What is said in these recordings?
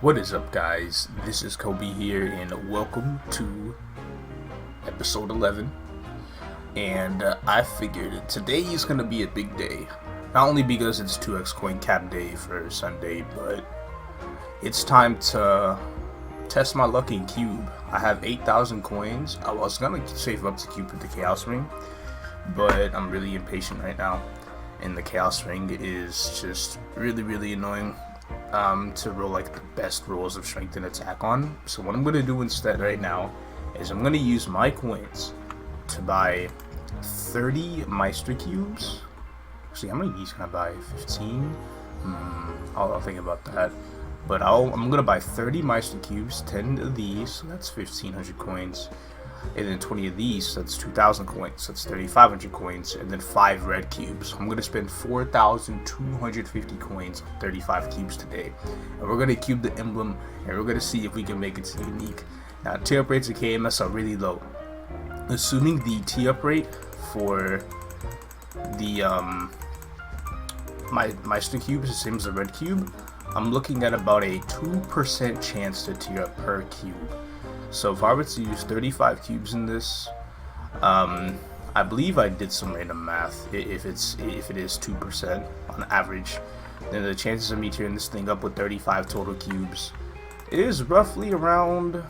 What is up, guys? This is Kobe here, and welcome to episode 11. And I figured today is going to be a big day. Not only because it's 2x coin cap day for Sunday, but it's time to test my luck in cube. I have 8,000 coins. I was going to save up to cube with the chaos ring, but I'm really impatient right now. And the chaos ring is just really annoying. To roll like the best rolls of strength and attack on. So what I'm going to do instead right now is I'm going to use my coins to buy 30 Meister cubes. Actually, how many of these can I buy? 15? I'll think about that. But I'm going to buy 30 Meister cubes, 10 of these, so that's 1,500 coins. And then 20 of these, so that's 2,000 coins, so that's 3,500 coins, and then 5 red cubes. I'm going to spend 4,250 coins on 35 cubes today. And we're going to cube the emblem, and we're going to see if we can make it to unique. Now, tier-up rates of KMS are really low. Assuming the tier-up rate for the my Meister cube is the same as the red cube, I'm looking at about a 2% chance to tier up per cube. So if I were to use 35 cubes in this, I believe I did some random math. If it is 2% on average, then the chances of me tearing this thing up with 35 total cubes is roughly around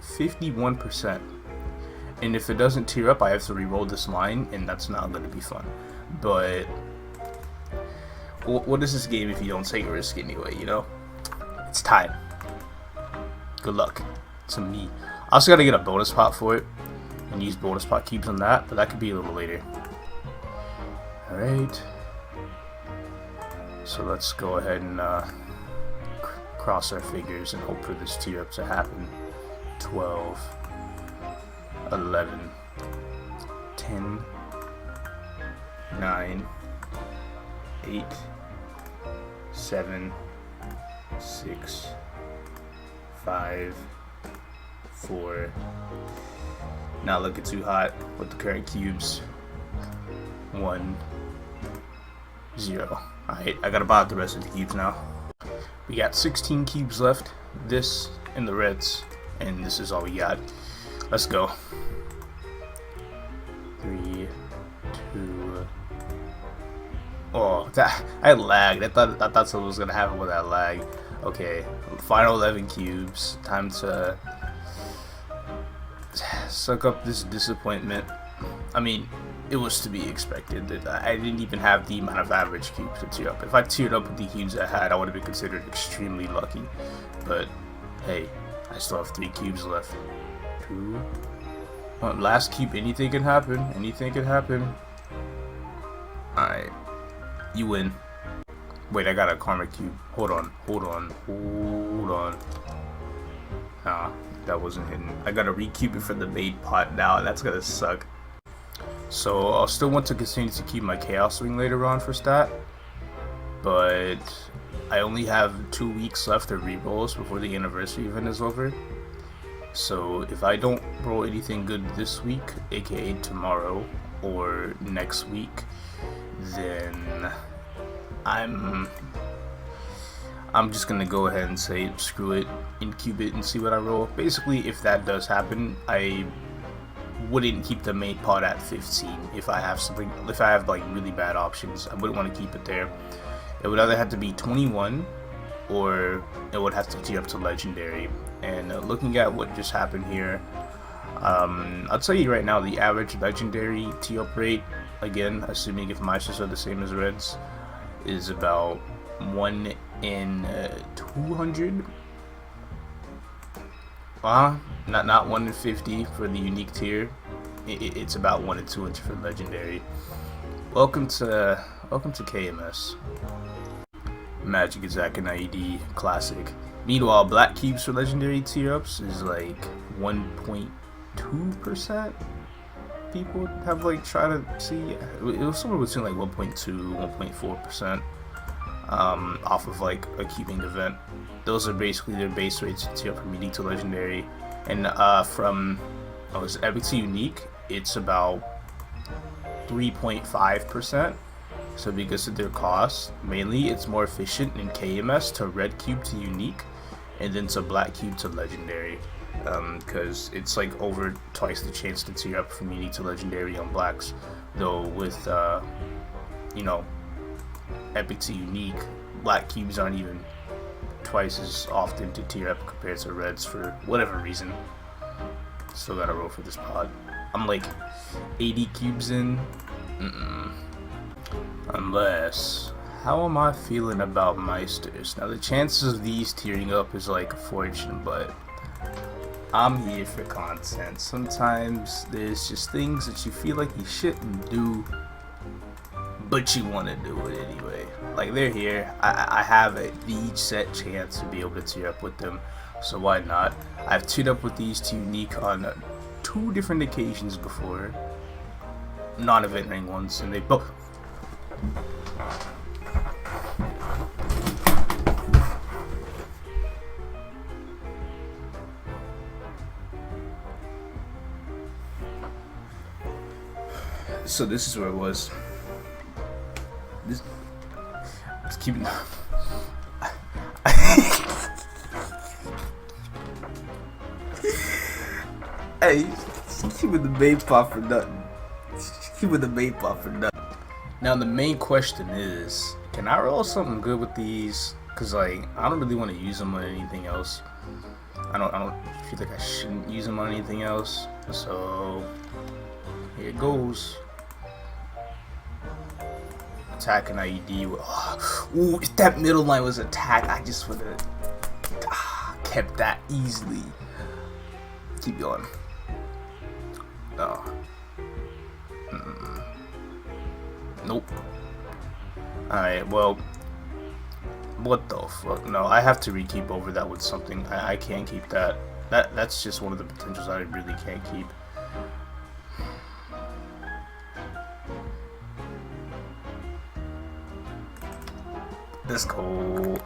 51%. And if it doesn't tier up, I have to re-roll this line, and that's not going to be fun. But what is this game if you don't take a risk anyway? You know, it's time. Good luck to me. I also gotta get a bonus pot for it and use bonus pot cubes on that, but that could be a little later. Alright. So let's go ahead and cross our fingers and hope for this tier up to happen. 12, 11, 10, 9, 8, 7, 6, 5, 4. Not looking too hot with the current cubes. 1, 0. Alright, I gotta buy out the rest of the cubes now. We got 16 cubes left. This and the reds, and this is all we got. Let's go. 3, 2. Oh, I lagged. I thought something was gonna happen with that lag. Okay, final 11 cubes. Time to suck up this disappointment. I mean, it was to be expected that I didn't even have the amount of average cubes to tier up. If I tiered up with the cubes I had, I would have been considered extremely lucky. But hey, I still have 3 cubes left. 2. Last cube, anything can happen. Anything can happen. Alright, you win. Wait, I got a karma cube. Hold on. Ah, that wasn't hidden. I gotta recube it for the bait pot now. That's gonna suck. So I'll still want to continue to keep my chaos ring later on for stat, but I only have 2 weeks left of rerolls before the anniversary event is over. So if I don't roll anything good this week, aka tomorrow or next week, then I'm just gonna go ahead and say screw it, incube it, and see what I roll. Basically, if that does happen, I wouldn't keep the main pot at 15. If I have like really bad options, I wouldn't want to keep it there. It would either have to be 21, or it would have to tier up to legendary. And looking at what just happened here, I'll tell you right now, the average legendary tier up rate, again, assuming if Meisters are the same as reds, is about 1 in 200. Not 1 in 50 for the unique tier. It's about 1 in 200 for legendary. Welcome to KMS. Magic Attack and IED Classic. Meanwhile, black cubes for legendary tier ups is like 1.2%. People have like tried to see. It was somewhere between like 1.2, 1.4%. Off of like a cubing event. Those are basically their base rates to tier up from unique to legendary, and from epic to unique, it's about 3.5%. So because of their cost, mainly it's more efficient in KMS to red cube to unique, and then to black cube to legendary. Because it's like over twice the chance to tier up from unique to legendary on blacks. Though with epic to unique, black cubes aren't even twice as often to tier up compared to reds for whatever reason. Still gotta roll for this pod. I'm like 80 cubes in. Unless, how am I feeling about Meisters? Now the chances of these tearing up is like a fortune, but I'm here for content. Sometimes there's just things that you feel like you shouldn't do, but you want to do it anyway. Like they're here. I have the set chance to be able to tier up with them, so why not? I've tiered up with these two unique on 2 different occasions before, non-event ring ones, and they both. So this is where it was. This. Let's keep it. Hey, just keep with the main pot for nothing. Just keep with the main pot for nothing. Now the main question is, can I roll something good with these? Cause like I don't really want to use them on anything else. I don't feel like I shouldn't use them on anything else. So here it goes. Attack an IED. Ooh, if that middle line was attack, I just would have kept that easily. Keep going. No. Nope. Alright, well, what the fuck? No, I have to re-keep over that with something. I can't keep that. That's just one of the potentials I really can't keep. Let's go.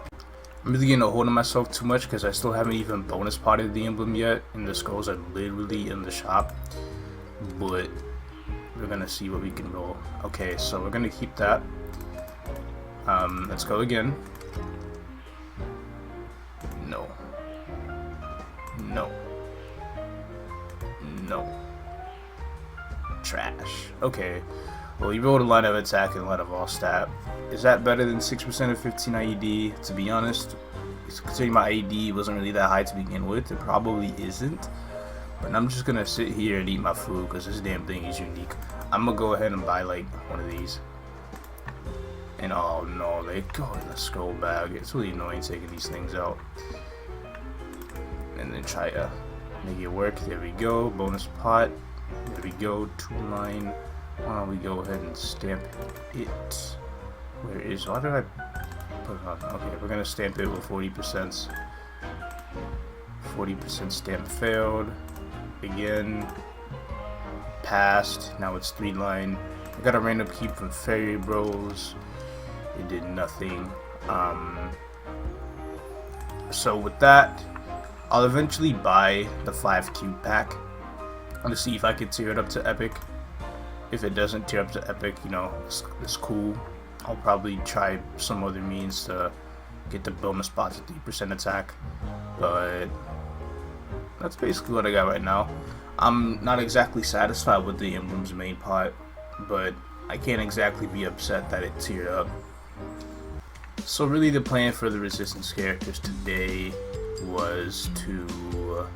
I'm really getting a hold of myself too much because I still haven't even bonus potted the emblem yet, and the skulls are literally in the shop. But we're gonna see what we can roll. Okay, so we're gonna keep that. Let's go again. No. No. No. Trash. Okay. Well, you rolled a line of attack and a line of all stat. Is that better than 6% of 15 IED? To be honest, considering my IED wasn't really that high to begin with, it probably isn't. But I'm just gonna sit here and eat my food because this damn thing is unique. I'm gonna go ahead and buy like one of these. And oh no, they go in the scroll bag. It's really annoying taking these things out. And then try to make it work. There we go. Bonus pot. There we go. 2-line. Why don't we go ahead and stamp it? Where is? Why did I put it on? Okay, we're gonna stamp it with 40%. 40% stamp failed. Again. Passed. Now it's 3-line. I got a random keep from Fairy Bros. It did nothing. So with that, I'll eventually buy the 5 cube pack. I'm gonna see if I can tier it up to epic. If it doesn't tier up to epic, you know, it's cool. I'll probably try some other means to get the bonus spots at 3% attack. But that's basically what I got right now. I'm not exactly satisfied with the Emblem's main pot, but I can't exactly be upset that it tiered up. So really the plan for the resistance characters today was to,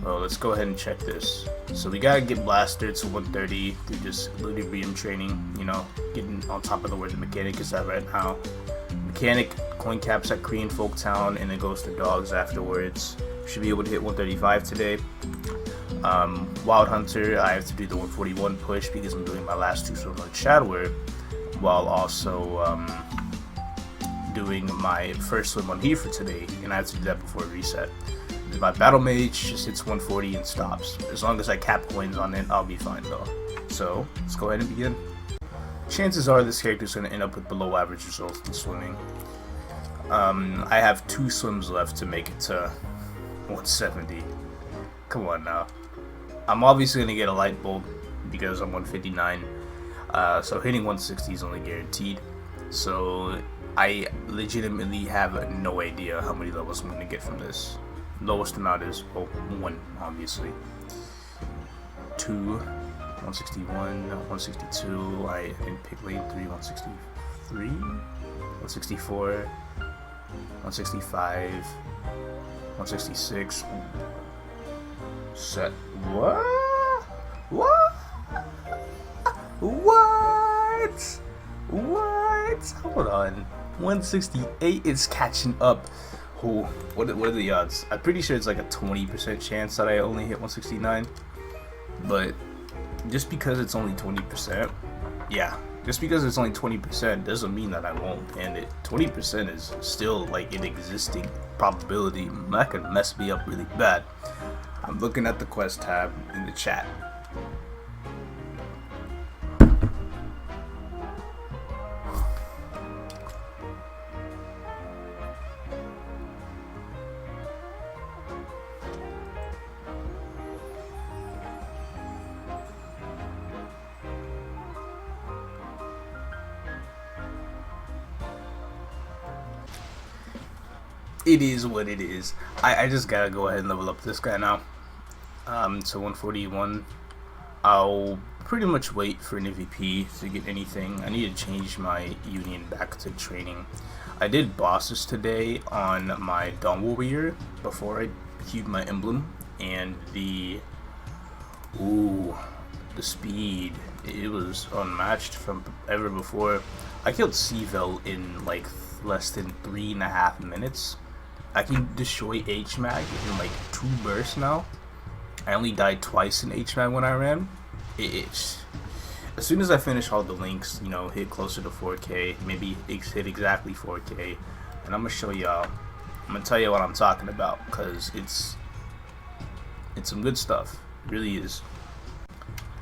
well, let's go ahead and check this. So we gotta get Blaster to 130 through just Ludibrium training, you know, getting on top of the where the mechanic is at right now. Mechanic, coin caps at Korean Folktown, and it goes to dogs afterwards. Should be able to hit 135 today. Wild Hunter, I have to do the 141 push because I'm doing my last 2 swims on Shadower, while also doing my first swim on here for today, and I have to do that before reset. My Battle Mage just hits 140 and stops. As long as I cap coins on it, I'll be fine though. So, let's go ahead and begin. Chances are this character is going to end up with below average results in swimming. I have 2 swims left to make it to 170. Come on now. I'm obviously going to get a light bulb because I'm 159. So hitting 160 is only guaranteed. So I legitimately have no idea how many levels I'm going to get from this. Lowest amount is, well, 1, obviously. 2, 161, 162, I didn't pick lane 3, 163, 164, 165, 166. Set. What? What? What? What? Hold on. 168 is catching up. Oh, what are the odds? I'm pretty sure it's like a 20% chance that I only hit 169. But just because it's only 20%, yeah, just because it's only 20% doesn't mean that I won't. And 20% is still like an existing probability. That could mess me up really bad. I'm looking at the quest tab in the chat. It is what it is. I just gotta go ahead and level up this guy now. To 141. I'll pretty much wait for an MVP to get anything. I need to change my union back to training. I did bosses today on my Dawn Warrior before I queued my emblem, and the speed, it was unmatched from ever before. I killed Seavel in like less than 3.5 minutes. I can destroy HMAG in like 2 bursts now. I only died twice in HMAG when I ran. As soon as I finish all the links, you know, hit closer to 4K, maybe hit exactly 4K, and I'm gonna show y'all. I'm gonna tell you what I'm talking about, because it's some good stuff. It really is.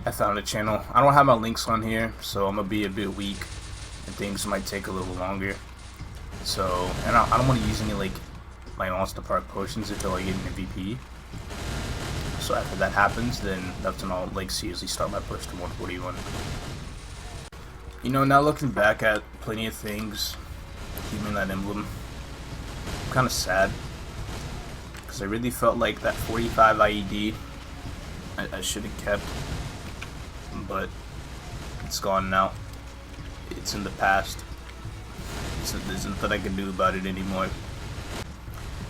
I found a channel. I don't have my links on here, so I'm gonna be a bit weak, and things might take a little longer. So, and I don't want to use any like my Monster Park potions until I get an MVP. So after that happens, then that's when I'll like seriously start my push to 141. You know, now looking back at plenty of things, keeping that emblem, I'm kind of sad, because I really felt like that 45 IED I should have kept, but it's gone now. It's in the past. There's nothing I can do about it anymore.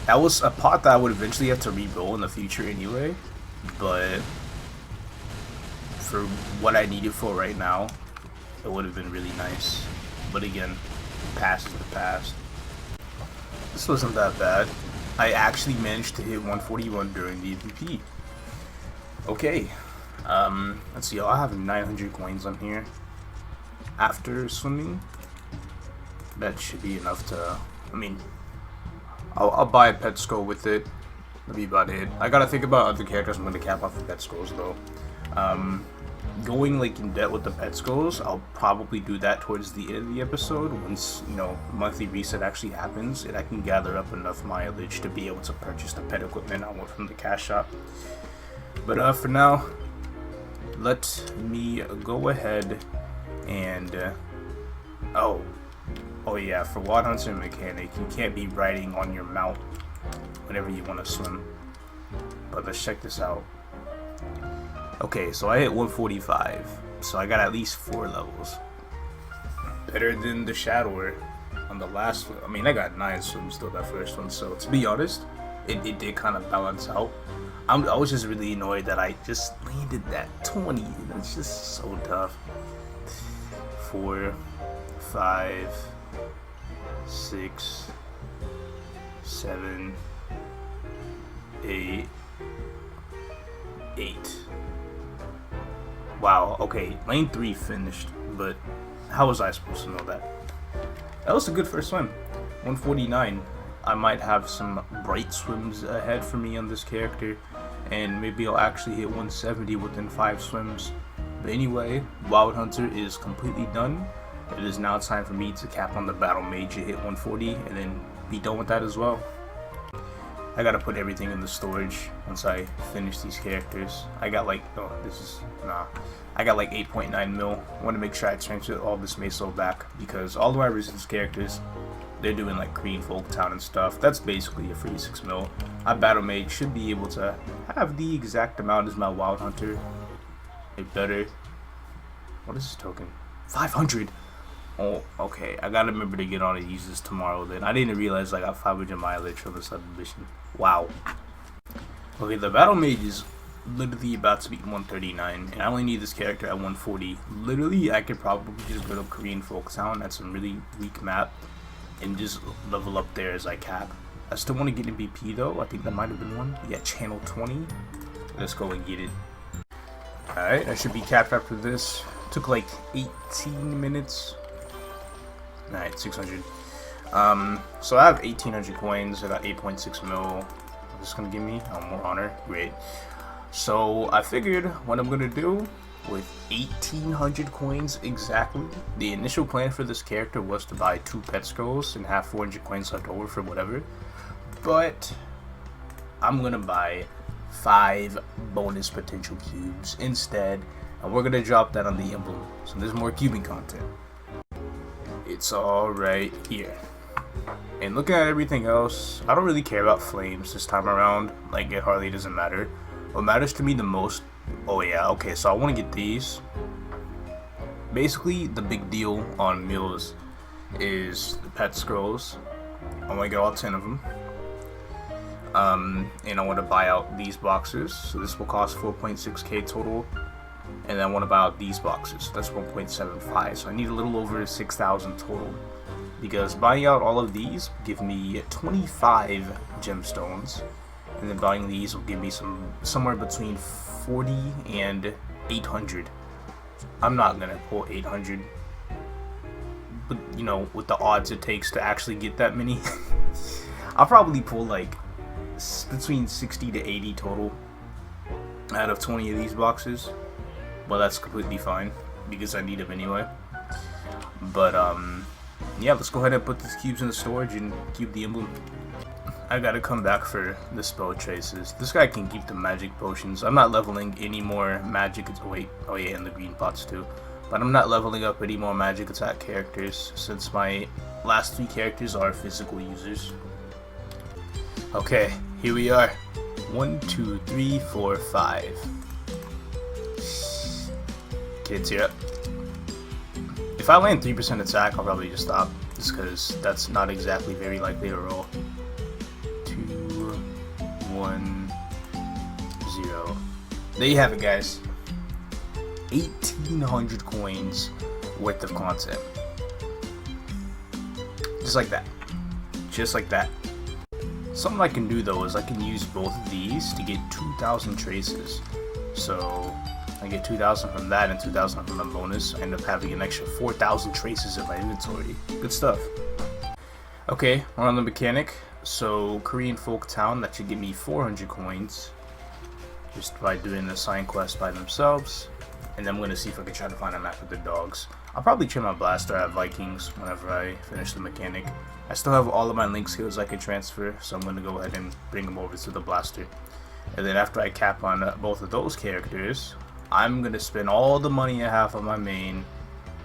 That was a pot that I would eventually have to re-roll in the future anyway, but for what I need it for right now, it would have been really nice. But again, past is the past. This wasn't that bad. I actually managed to hit 141 during the MVP. Okay, let's see, I have 900 coins on here. After swimming, that should be enough to, I mean, I'll buy a pet skull with it. That'll be about it. I gotta think about other characters I'm gonna cap off the pet skulls though. Going like in debt with the pet skulls, I'll probably do that towards the end of the episode once, you know, monthly reset actually happens and I can gather up enough mileage to be able to purchase the pet equipment I want from the cash shop. But for now, let me go ahead and oh yeah, for Wild Hunter mechanic, you can't be riding on your mount whenever you want to swim. But let's check this out. Okay, so I hit 145, so I got at least 4 levels. Better than the Shadower on the last one. I mean, I got 9 swims though, that first one, so to be honest, it did kind of balance out. I was just really annoyed that I just landed that 20. It's just so tough. 4, 5, 6, 7, 8. Wow, okay, lane 3 finished, but how was I supposed to know that? That was a good first swim. 149. I might have some bright swims ahead for me on this character, and maybe I'll actually hit 170 within 5 swims. But anyway, Wild Hunter is completely done. It is now time for me to cap on the Battle Mage and hit 140, and then be done with that as well. I gotta put everything in the storage once I finish these characters. I got like, oh, this is, nah. I got like 8.9 mil. I want to make sure I transfer all this Meso back because all of my resistance characters, they're doing like Korean Folk Town and stuff. That's basically a free 6 mil. My Battle Mage should be able to have the exact amount as my Wild Hunter. It better. What is this token? 500! Oh, okay. I gotta remember to get on and use this tomorrow then. I didn't realize I got 500 mileage from this other mission. Wow. Okay, the Battle Mage is literally about to be 139, and I only need this character at 140. Literally, I could probably just go to Korean Folk Town at some really weak map and just level up there as I cap. I still want to get MVP though. I think that might have been one. Yeah, channel 20. Let's go and get it. Alright, I should be capped after this. Took like 18 minutes. Alright, 600. So I have 1800 coins. I got 8.6 mil. This is gonna give me more honor. Great. So I figured what I'm gonna do with 1800 coins exactly. The initial plan for this character was to buy 2 pet scrolls and have 400 coins left over for whatever. But I'm gonna buy 5 bonus potential cubes instead, and we're gonna drop that on the emblem. So there's more cubing content. It's all right here. And looking at everything else, I don't really care about flames this time around. Like, it hardly doesn't matter. What matters to me the most, oh yeah, okay, so I want to get these. Basically, the big deal on meals is the pet scrolls. I want to get all 10 of them. And I want to buy out these boxes. So this will cost 4.6k total. And then I want to buy out these boxes. That's 1.75. So I need a little over 6,000 total. Because buying out all of these give me 25 gemstones. And then buying these will give me somewhere between 40 and 800. I'm not gonna pull 800, but you know, with the odds it takes to actually get that many, I'll probably pull like between 60 to 80 total out of 20 of these boxes. Well, that's completely fine because I need them anyway. But yeah, let's go ahead and put these cubes in the storage and cube the emblem. I gotta come back for the spell traces. This guy can keep the magic potions. I'm not leveling any more magic. Oh yeah, and the green pots too. But I'm not leveling up any more magic attack characters since my last 3 characters are physical users. Okay, here we are. 1, 2, 3, 4, 5. Kids here. If I land 3% attack, I'll probably just stop. Just because that's not exactly very likely to roll. 1, 0. There you have it, guys. 1,800 coins worth of content. Just like that. Just like that. Something I can do though is I can use both of these to get 2,000 traces. So I get 2,000 from that and 2,000 from the bonus. I end up having an extra 4,000 traces in my inventory. Good stuff. Okay, we're on the mechanic. So Korean Folk Town, that should give me 400 coins just by doing the sign quest by themselves. And then I'm going to see if I can try to find a map with the dogs. I'll probably train my blaster at Vikings whenever I finish the mechanic. I still have all of my link skills I can transfer, so I'm going to go ahead and bring them over to the blaster. And then after I cap on both of those characters, I'm going to spend all the money I have on my main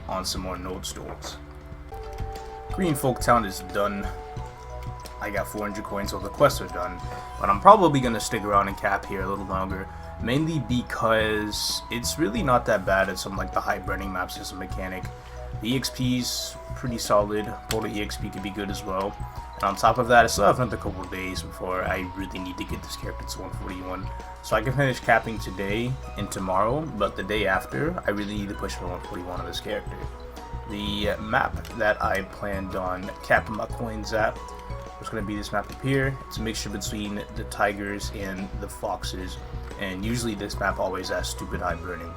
on some more node stones. Korean Folk Town is done. I got 400 coins, so the quests are done. But I'm probably going to stick around and cap here a little longer. Mainly because it's really not that bad at some like the high burning maps as a mechanic. The EXP's pretty solid. Total EXP could be good as well. And on top of that, I still have another couple of days before I really need to get this character to 141. So I can finish capping today and tomorrow, but the day after, I really need to push for 141 on this character. The map that I planned on capping my coins at was going to be this map up here. It's a mixture between the tigers and the foxes, and usually this map always has stupid high burning.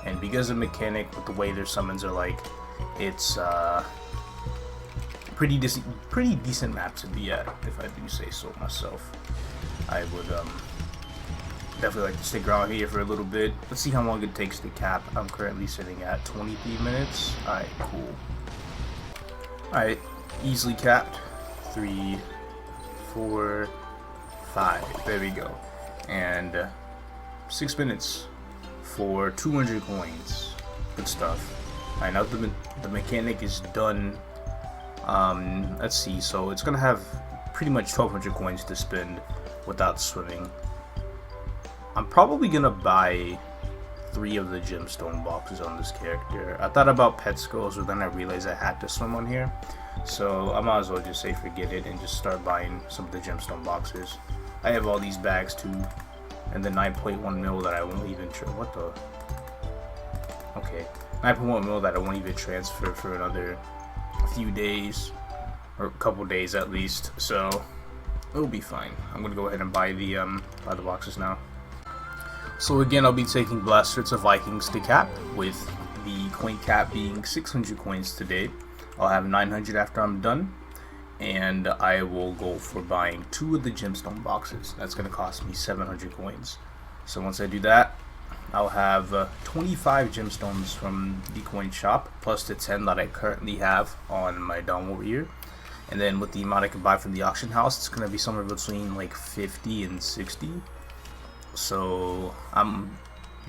And because of mechanic, with the way their summons are like, it's pretty decent map to be at, if I do say so myself. I would definitely like to stick around here for a little bit. Let's see how long it takes to cap. I'm currently sitting at 23 minutes. Alright, cool. Alright, easily capped. 3, 4, 5. There we go. And 6 minutes for 200 coins. Good stuff. Alright, now the mechanic is done. Let's see. So it's gonna have pretty much 1,200 coins to spend without swimming. I'm probably gonna buy 3 of the gemstone boxes on this character. I thought about pet skulls, but then I realized I had to swim on here. So I might as well just say forget it and just start buying some of the gemstone boxes. I have all these bags too, and the 9.1 mil that I won't even what the? Okay, 9.1 mil that I won't even transfer for another few days, or a couple days at least. So it'll be fine. I'm gonna go ahead and buy the boxes now. So again, I'll be taking Blasters of Vikings to cap, with the coin cap being 600 coins today. I'll have 900 after I'm done, and I will go for buying 2 of the gemstone boxes. That's going to cost me 700 coins. So once I do that, I'll have 25 gemstones from the coin shop, plus the 10 that I currently have on my Dawn Warrior. And then with the amount I can buy from the auction house, it's going to be somewhere between like 50 and 60. So I'm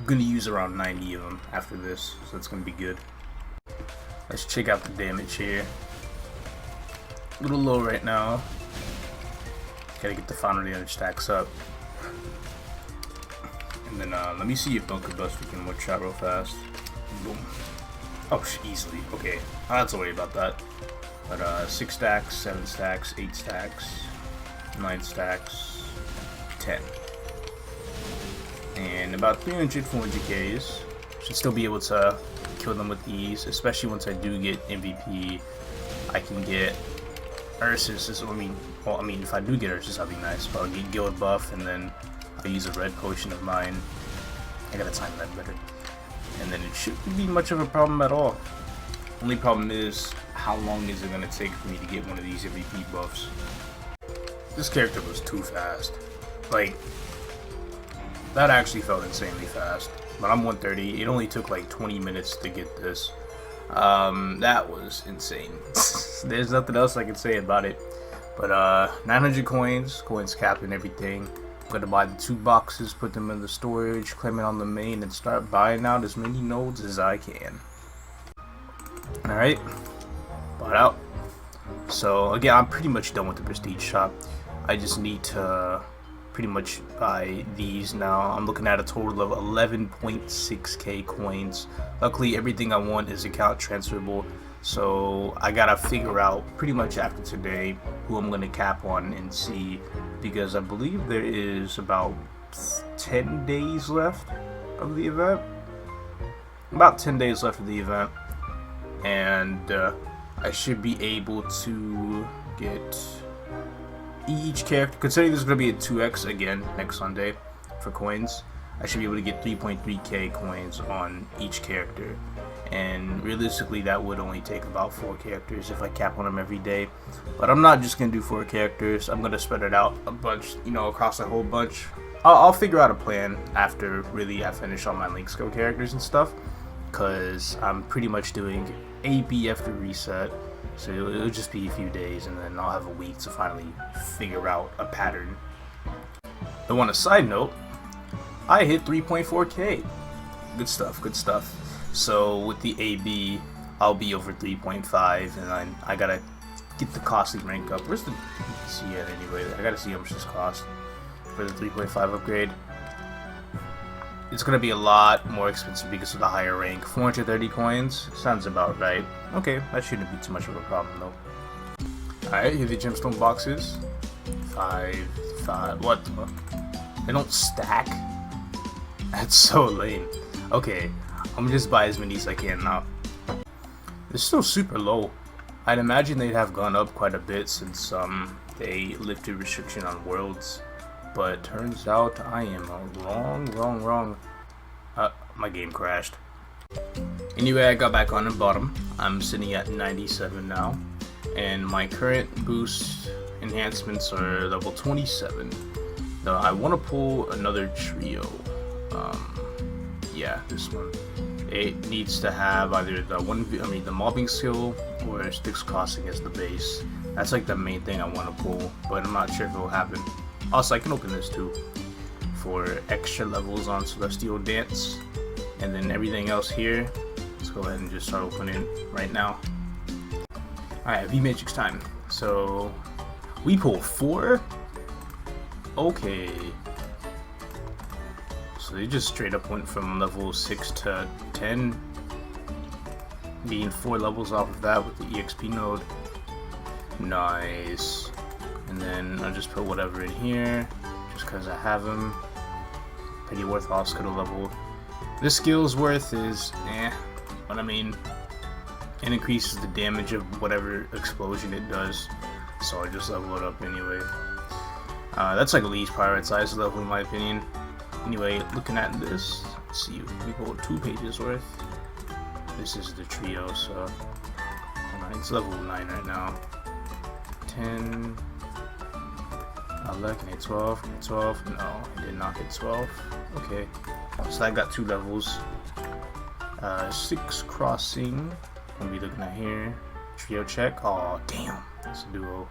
going to use around 90 of them after this, so it's going to be good. Let's check out the damage here. A little low right now. Gotta get the final damage stacks up. And then let me see if Bunker Bust we can one shot real fast. Boom. Oh, easily. Okay, I don't have to worry about that. But 6 stacks, 7 stacks, 8 stacks, 9 stacks, 10. And about 300, 400 Ks. Should still be able to kill them with ease, especially once I do get MVP. I can get Ursus. I mean, if I do get Ursus, that'd be nice. But I'll get Guild buff, and then I'll use a red potion of mine. I gotta time that better. And then it shouldn't be much of a problem at all. Only problem is, how long is it gonna take for me to get one of these MVP buffs? This character was too fast. Like, that actually felt insanely fast. But I'm 130. It only took like 20 minutes to get this. That was insane. There's nothing else I can say about it. But 900 coins capped and everything. I'm gonna buy the 2 boxes, put them in the storage, claim it on the main, and start buying out as many nodes as I can. Alright, bought out. So again, I'm pretty much done with the prestige shop. I just need to pretty much buy these now. I'm looking at a total of 11.6k coins. Luckily, everything I want is account transferable, so I gotta figure out pretty much after today who I'm gonna cap on and see, because I believe there is about 10 days left of the event. About 10 days left of the event, and I should be able to get each character, considering this is going to be a 2x again next Sunday for coins, I should be able to get 3.3k coins on each character. And realistically, that would only take about 4 characters if I cap on them every day. But I'm not just going to do 4 characters. I'm going to spread it out a bunch, you know, across a whole bunch. I'll figure out a plan after really I finish all my Link Skill characters and stuff, because I'm pretty much doing AB after reset. So it'll just be a few days, and then I'll have a week to finally figure out a pattern. And on a side note, I hit 3.4k. Good stuff, good stuff. So with the AB, I'll be over 3.5, and I gotta get the costly rank up. Where's the see it anyway? I gotta see how much this costs for the 3.5 upgrade. It's gonna be a lot more expensive because of the higher rank. 430 coins sounds about right. Okay, that shouldn't be too much of a problem though. Alright, here are the gemstone boxes. 5. What the? They don't stack? That's so lame. Okay, I'm gonna just buy as many as I can now. They're still super low. I'd imagine they'd have gone up quite a bit since they lifted restriction on worlds. But turns out I am wrong. My game crashed. Anyway, I got back on and bought them. I'm sitting at 97 now. And my current boost enhancements are level 27. Though I want to pull another trio. Yeah, this one. It needs to have either the mobbing skill or Styx crossing as the base. That's like the main thing I want to pull, but I'm not sure if it will happen. Also, I can open this too for extra levels on Celestial Dance, and then everything else here. Let's go ahead and just start opening right now. Alright, V-Matrix time. So we pull 4. Okay. So they just straight up went from level 6 to 10. Gained 4 levels off of that with the EXP node. Nice. And then I'll just put whatever in here, just because I have them. Pretty worthwhile skill level. This skill's worth is but I mean, it increases the damage of whatever explosion it does, so I just level it up anyway. That's like the least prioritized level in my opinion. Anyway, looking at this, let's see, we hold 2 pages worth. This is the trio, so it's level 9 right now. 10. Can I 12? Can I 12? No, I did not get 12. Okay, so I got 2 levels. 6 crossing. Gonna be looking at here. Trio check. Oh damn, that's a duo.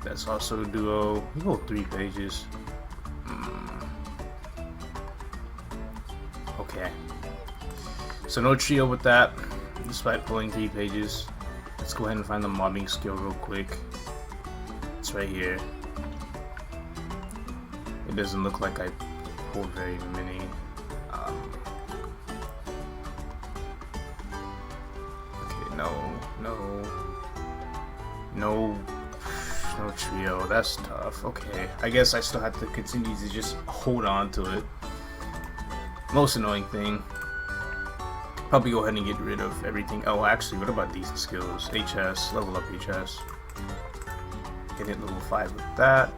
That's also a duo. We hold 3 pages. Okay. So no trio with that, despite pulling 3 pages. Let's go ahead and find the mobbing skill real quick. It's right here. It doesn't look like I pulled very many. Okay, no trio. That's tough. Okay, I guess I still have to continue to just hold on to it. Most annoying thing. Probably go ahead and get rid of everything. Oh, actually, what about these skills? HS, level up HS. Get it level 5 with that.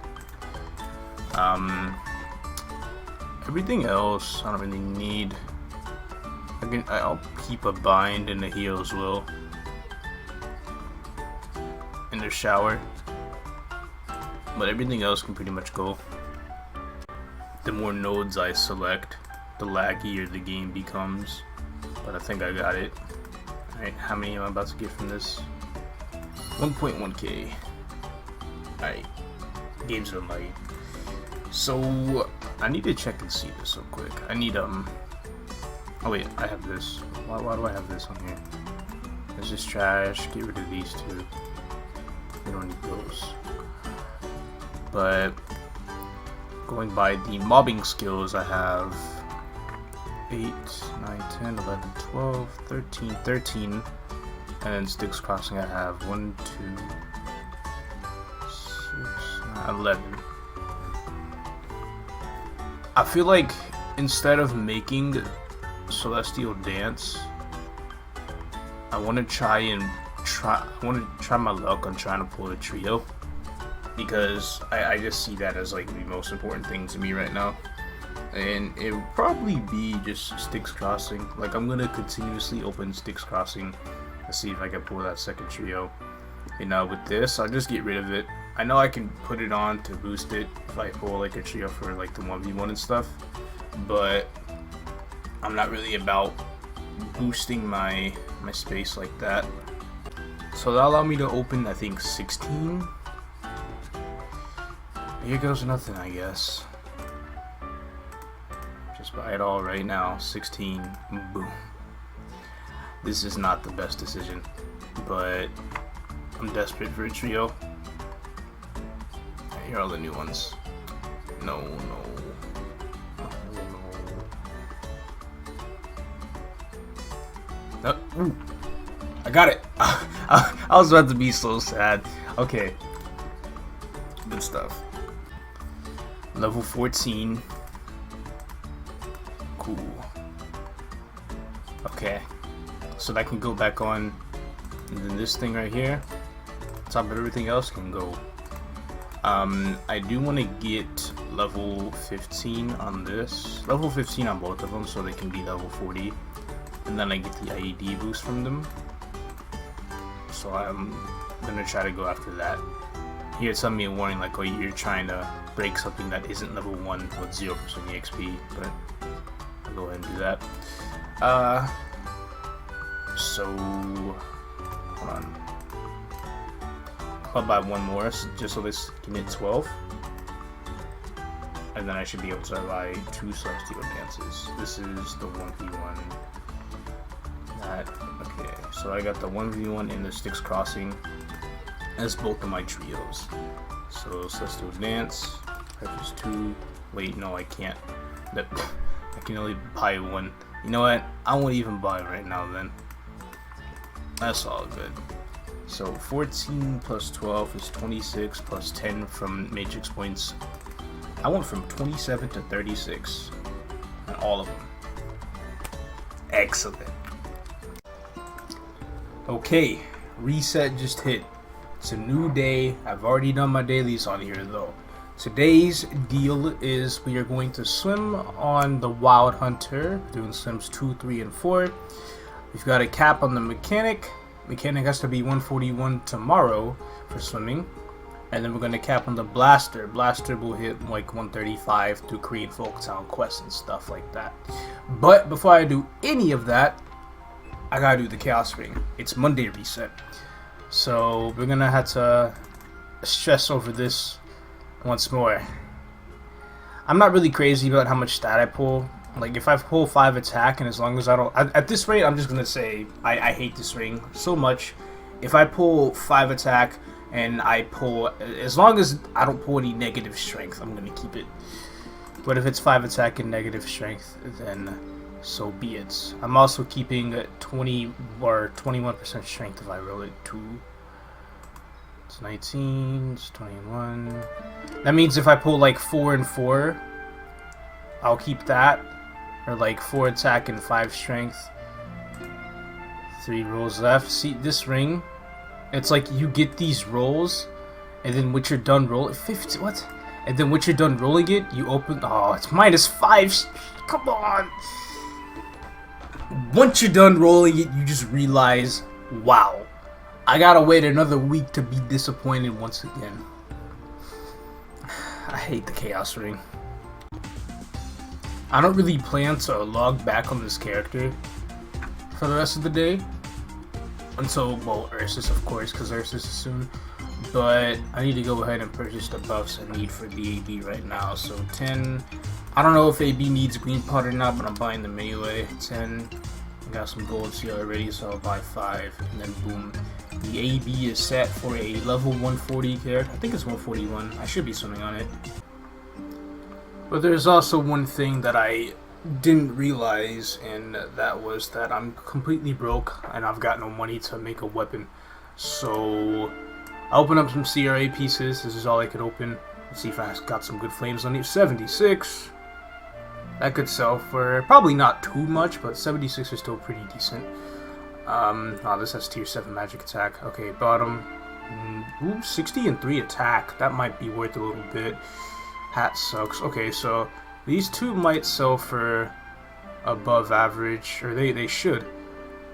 Everything else I don't really need. I'll keep a bind and a heal as well. In the shower. But everything else can pretty much go. The more nodes I select, the laggier the game becomes. But I think I got it. Alright, how many am I about to get from this? 1.1k. Alright, game's been light. So I need to check and see this real quick. I need oh wait, I have this. Why do I have this on here? This is trash. Get rid of these 2. We don't need those. But going by the mobbing skills, I have 8, 9, 10, 11, 12, 13, and then sticks crossing I have 1, 2, 6, 9, 11. I feel like instead of making Celestial Dance, I want to try my luck on trying to pull a trio, because I just see that as like the most important thing to me right now. And it would probably be just Sticks Crossing. Like, I'm gonna continuously open Sticks Crossing to see if I can pull that second trio. And with this, I'll just get rid of it. I know I can put it on to boost it if I pull like a trio for like the 1v1 and stuff, but I'm not really about boosting my space like that. So that'll allow me to open, I think, 16. Here goes nothing, I guess. Just buy it all right now. 16. Boom. This is not the best decision, but I'm desperate for a trio. Here are all the new ones. No. Ooh, I got it. I was about to be so sad. Okay. Good stuff. Level 14. Cool. Okay. So that can go back on. And then this thing right here, top of everything else, can go. I do want to get level 15 on this. Level 15 on both of them so they can be level 40. And then I get the IED boost from them. So I'm gonna try to go after that. Here it's telling me a warning like, oh, you're trying to break something that isn't level 1 with 0% EXP, but I'll go ahead and do that. So hold I'll buy one more just so this can hit 12. And then I should be able to buy 2 Celestial Dances. This is the 1v1. Okay, so I got the 1v1 in the Styx Crossing as both of my trios. So Celestial Dance, purchase 2. Wait, no, I can't. I can only buy 1. You know what? I won't even buy it right now then. That's all good. So 14 plus 12 is 26 plus 10 from Matrix points. I went from 27 to 36 on all of them. Excellent. Okay, reset just hit. It's a new day. I've already done my dailies on here though. Today's deal is we are going to swim on the Wild Hunter, doing swims 2, 3, and 4. We've got a cap on the Mechanic. Mechanic has to be 141 tomorrow for swimming. And then we're going to cap on the Blaster. Blaster will hit like 135 to create Folktown quests and stuff like that. But before I do any of that, I gotta do the Chaos Ring. It's Monday reset. So we're going to have to stress over this once more. I'm not really crazy about how much stat I pull. Like if I pull 5 attack, and as long as I don't, at this rate, I'm just gonna say I hate this ring so much. If I pull 5 attack and I pull, as long as I don't pull any negative strength, I'm gonna keep it. But if it's 5 attack and negative strength, then so be it. I'm also keeping 20 or 21% strength if I roll it too. It's 19, it's 21. That means if I pull like 4 and 4, I'll keep that. Or like 4 attack and 5 strength. 3 rolls left. See, this ring, it's like you get these rolls, and then once you're done rolling, 50, what? And then once you're done rolling it, you open, oh, it's -5. Come on. Once you're done rolling it, you just realize, wow, I gotta wait another week to be disappointed once again. I hate the Chaos Ring. I don't really plan to log back on this character for the rest of the day. Until, well, Ursus, of course, because Ursus is soon. But I need to go ahead and purchase the buffs I need for the AB right now. So 10, I don't know if AB needs green pot or not, but I'm buying them anyway. 10, I got some golds here already, so I'll buy 5. And then boom, the AB is set for a level 140 character. I think it's 141. I should be swimming on it. But there's also one thing that I didn't realize, and that was that I'm completely broke and I've got no money to make a weapon. So I open up some CRA pieces. This is all I could open. Let's see if I got some good flames on it. 76. That could sell for probably not too much, but 76 is still pretty decent. Oh, this has tier 7 magic attack. Okay, bottom. Ooh, 60 and 3 attack. That might be worth a little bit. Hat sucks. Okay, so these two might sell for above average, or they should.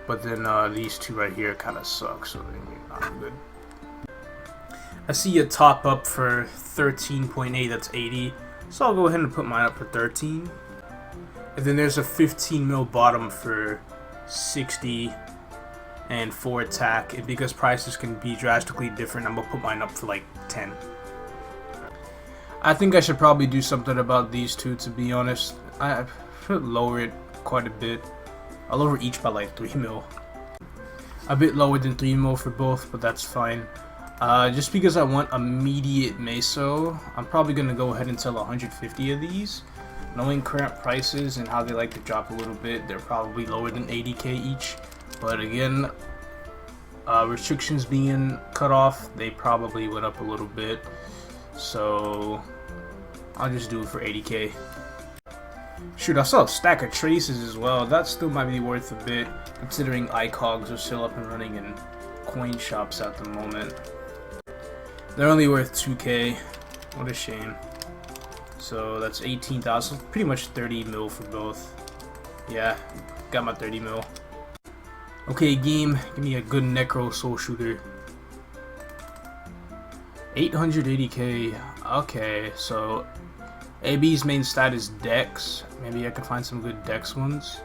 But then these two right here kind of suck, so they're not good. I see a top up for 13.8, that's 80. So I'll go ahead and put mine up for 13. And then there's a 15 mil bottom for 60 and 4 attack. And because prices can be drastically different, I'm gonna put mine up for like 10. I think I should probably do something about these two, to be honest. I should lower it quite a bit. I'll lower each by like 3 mil. A bit lower than 3 mil for both, but that's fine. Just because I want immediate meso, I'm probably going to go ahead and sell 150 of these. Knowing current prices and how they like to drop a little bit, they're probably lower than 80k each. But again, restrictions being cut off, they probably went up a little bit. So I'll just do it for 80k. Shoot, I saw a stack of traces as well. That still might be worth a bit, considering iCogs are still up and running in coin shops at the moment. They're only worth 2k. What a shame. So that's 18,000. Pretty much 30 mil for both. Yeah, got my 30 mil. Okay, game, give me a good Necro Soul Shooter. 880k. Okay, so AB's main stat is Dex. Maybe I could find some good Dex ones.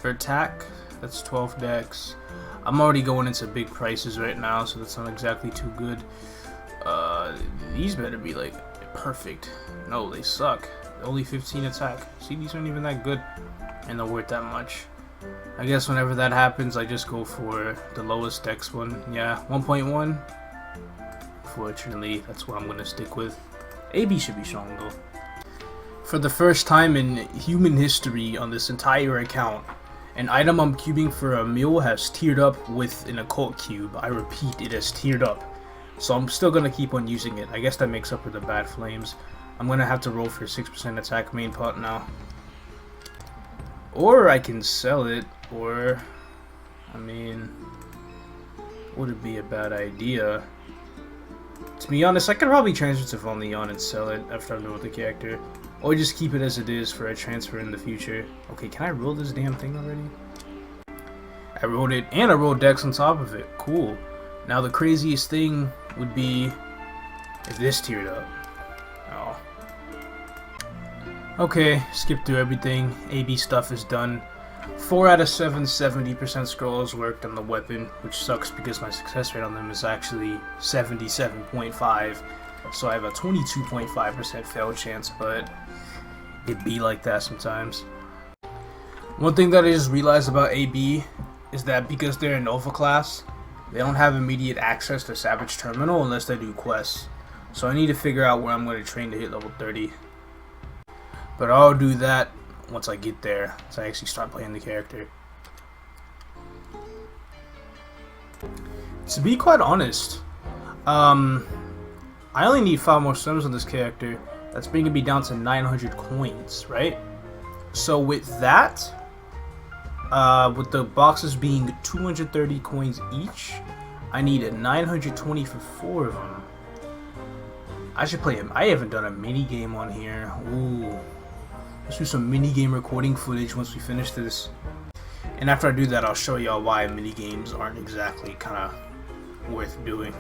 For attack, that's 12 Dex. I'm already going into big prices right now, so that's not exactly too good. These better be like perfect. No, they suck. Only 15 attack. See, these aren't even that good, and they're worth that much. I guess whenever that happens, I just go for the lowest dex one. Yeah, 1.1. Fortunately, that's what I'm gonna stick with. AB should be strong though. For the first time in human history on this entire account, an item I'm cubing for a meal has tiered up with an occult cube. I repeat, it has tiered up. So I'm still gonna keep on using it. I guess that makes up for the bad flames. I'm gonna have to roll for 6% attack main pot now. Or I can sell it, or I mean, would it be a bad idea? To be honest, I could probably transfer to Finalizing and sell it after I'm done with the character. Or just keep it as it is for a transfer in the future. Okay, can I roll this damn thing already? I rolled it, and I rolled Dex on top of it. Cool. Now the craziest thing would be if this tiered up. Oh. Okay, skip through everything. AB stuff is done. 4 out of 7, 70% scrolls worked on the weapon, which sucks because my success rate on them is actually 77.5. So I have a 22.5% fail chance, but it be like that sometimes. One thing that I just realized about AB is that because they're a Nova class, they don't have immediate access to Savage Terminal unless they do quests. So I need to figure out where I'm going to train to hit level 30. But I'll do that once I get there, so I actually start playing the character. To be quite honest, I only need 5 more swims on this character. That's bringing me down to 900 coins, right? So with that, with the boxes being 230 coins each, I need 920 for 4 of them. I should play him. I haven't done a mini game on here. Ooh. Let's do some mini game recording footage once we finish this. And after I do that, I'll show y'all why mini games aren't exactly kind of worth doing.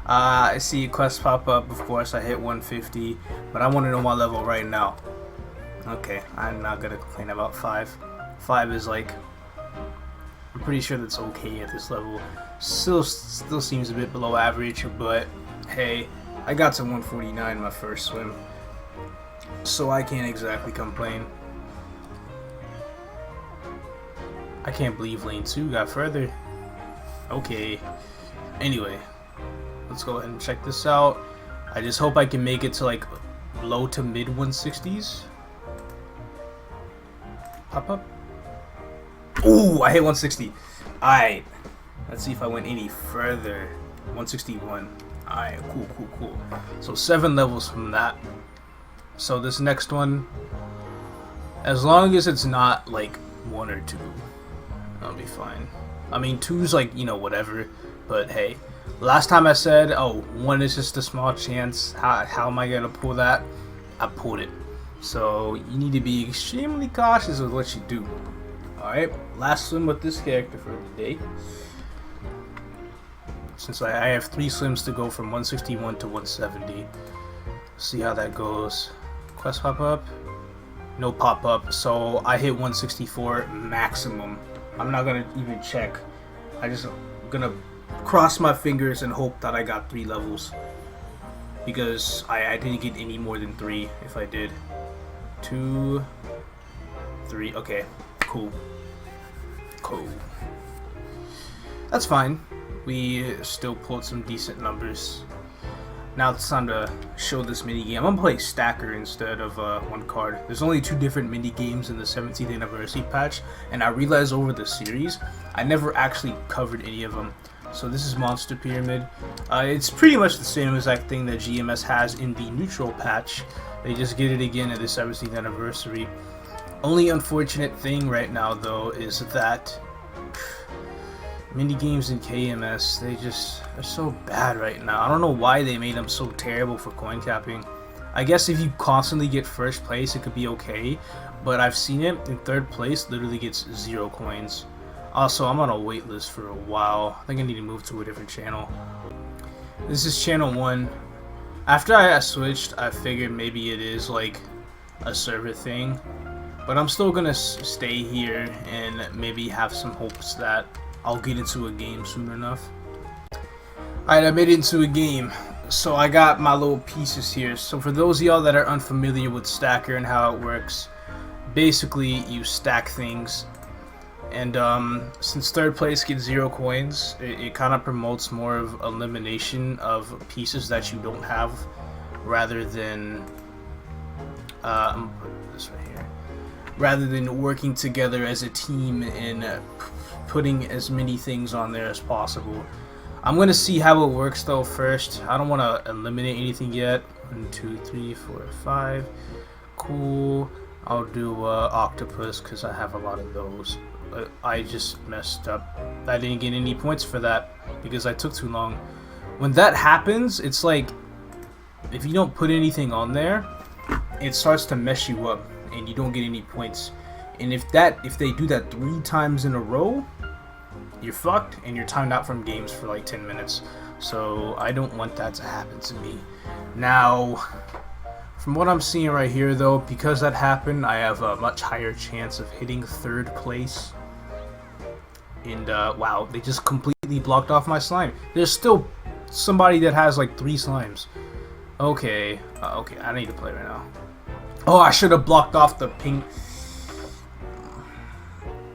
I see a quest pop up. Of course, I hit 150, but I want to know my level right now. Okay, I'm not gonna complain about 5. 5 is like, I'm pretty sure that's okay at this level. Still seems a bit below average, but hey, I got to 149 my first swim, so I can't exactly complain. I can't believe lane 2 got further. Okay. Anyway, let's go ahead and check this out. I just hope I can make it to like low to mid 160s. Pop up. Ooh, I hit 160. Alright. Let's see if I went any further. 161. Alright, cool. So 7 levels from that. So this next one, as long as it's not like 1 or 2, I'll be fine. I mean, 2's like, you know, whatever. But hey, last time I said, oh, 1 is just a small chance. How am I gonna pull that? I pulled it. So you need to be extremely cautious with what you do. Alright, last swim with this character for the day. Since I have 3 swims to go from 161 to 170. See how that goes. Quest pop up? No pop up. So I hit 164 maximum. I'm not gonna even check. I just gonna cross my fingers and hope that I got 3 levels. Because I didn't get any more than 3 if I did. 2, 3. Okay, cool. That's fine. We still pulled some decent numbers. Now it's time to show this mini game. I'm gonna play Stacker instead of 1 card. There's only 2 different mini games in the 17th anniversary patch, and I realized over the series I never actually covered any of them. So this is Monster Pyramid. It's pretty much the same exact thing that GMS has in the neutral patch. They just get it again at the 17th anniversary. Only unfortunate thing right now though is that mini games in KMS, they're so bad right now. I don't know why they made them so terrible for coin capping. I guess if you constantly get first place, it could be okay, but I've seen it in 3rd place literally gets 0 coins. Also, I'm on a wait list for a while. I think I need to move to a different channel. This is channel 1. After I switched, I figured maybe it is like a server thing, but I'm still gonna stay here and maybe have some hopes that I'll get into a game soon enough. Alright, I made it into a game. So I got my little pieces here. So for those of y'all that are unfamiliar with Stacker and how it works, basically you stack things, and since third place gets 0 coins, it kind of promotes more of elimination of pieces that you don't have, rather than I'm gonna put this right here, rather than working together as a team and putting as many things on there as possible. I'm gonna see how it works though first. I don't want to eliminate anything yet. 1, 2, 3, 4, 5. Cool. I'll do octopus because I have a lot of those. I just messed up. I didn't get any points for that because I took too long. When that happens, it's like if you don't put anything on there, it starts to mess you up and you don't get any points. And if they do that 3 times in a row, you're fucked and you're timed out from games for like 10 minutes. So I don't want that to happen to me. Now, from what I'm seeing right here though, because that happened, I have a much higher chance of hitting 3rd place. And wow, they just completely blocked off my slime. There's still somebody that has like 3 slimes. Okay, okay, I need to play right now. Oh, I should have blocked off the pink.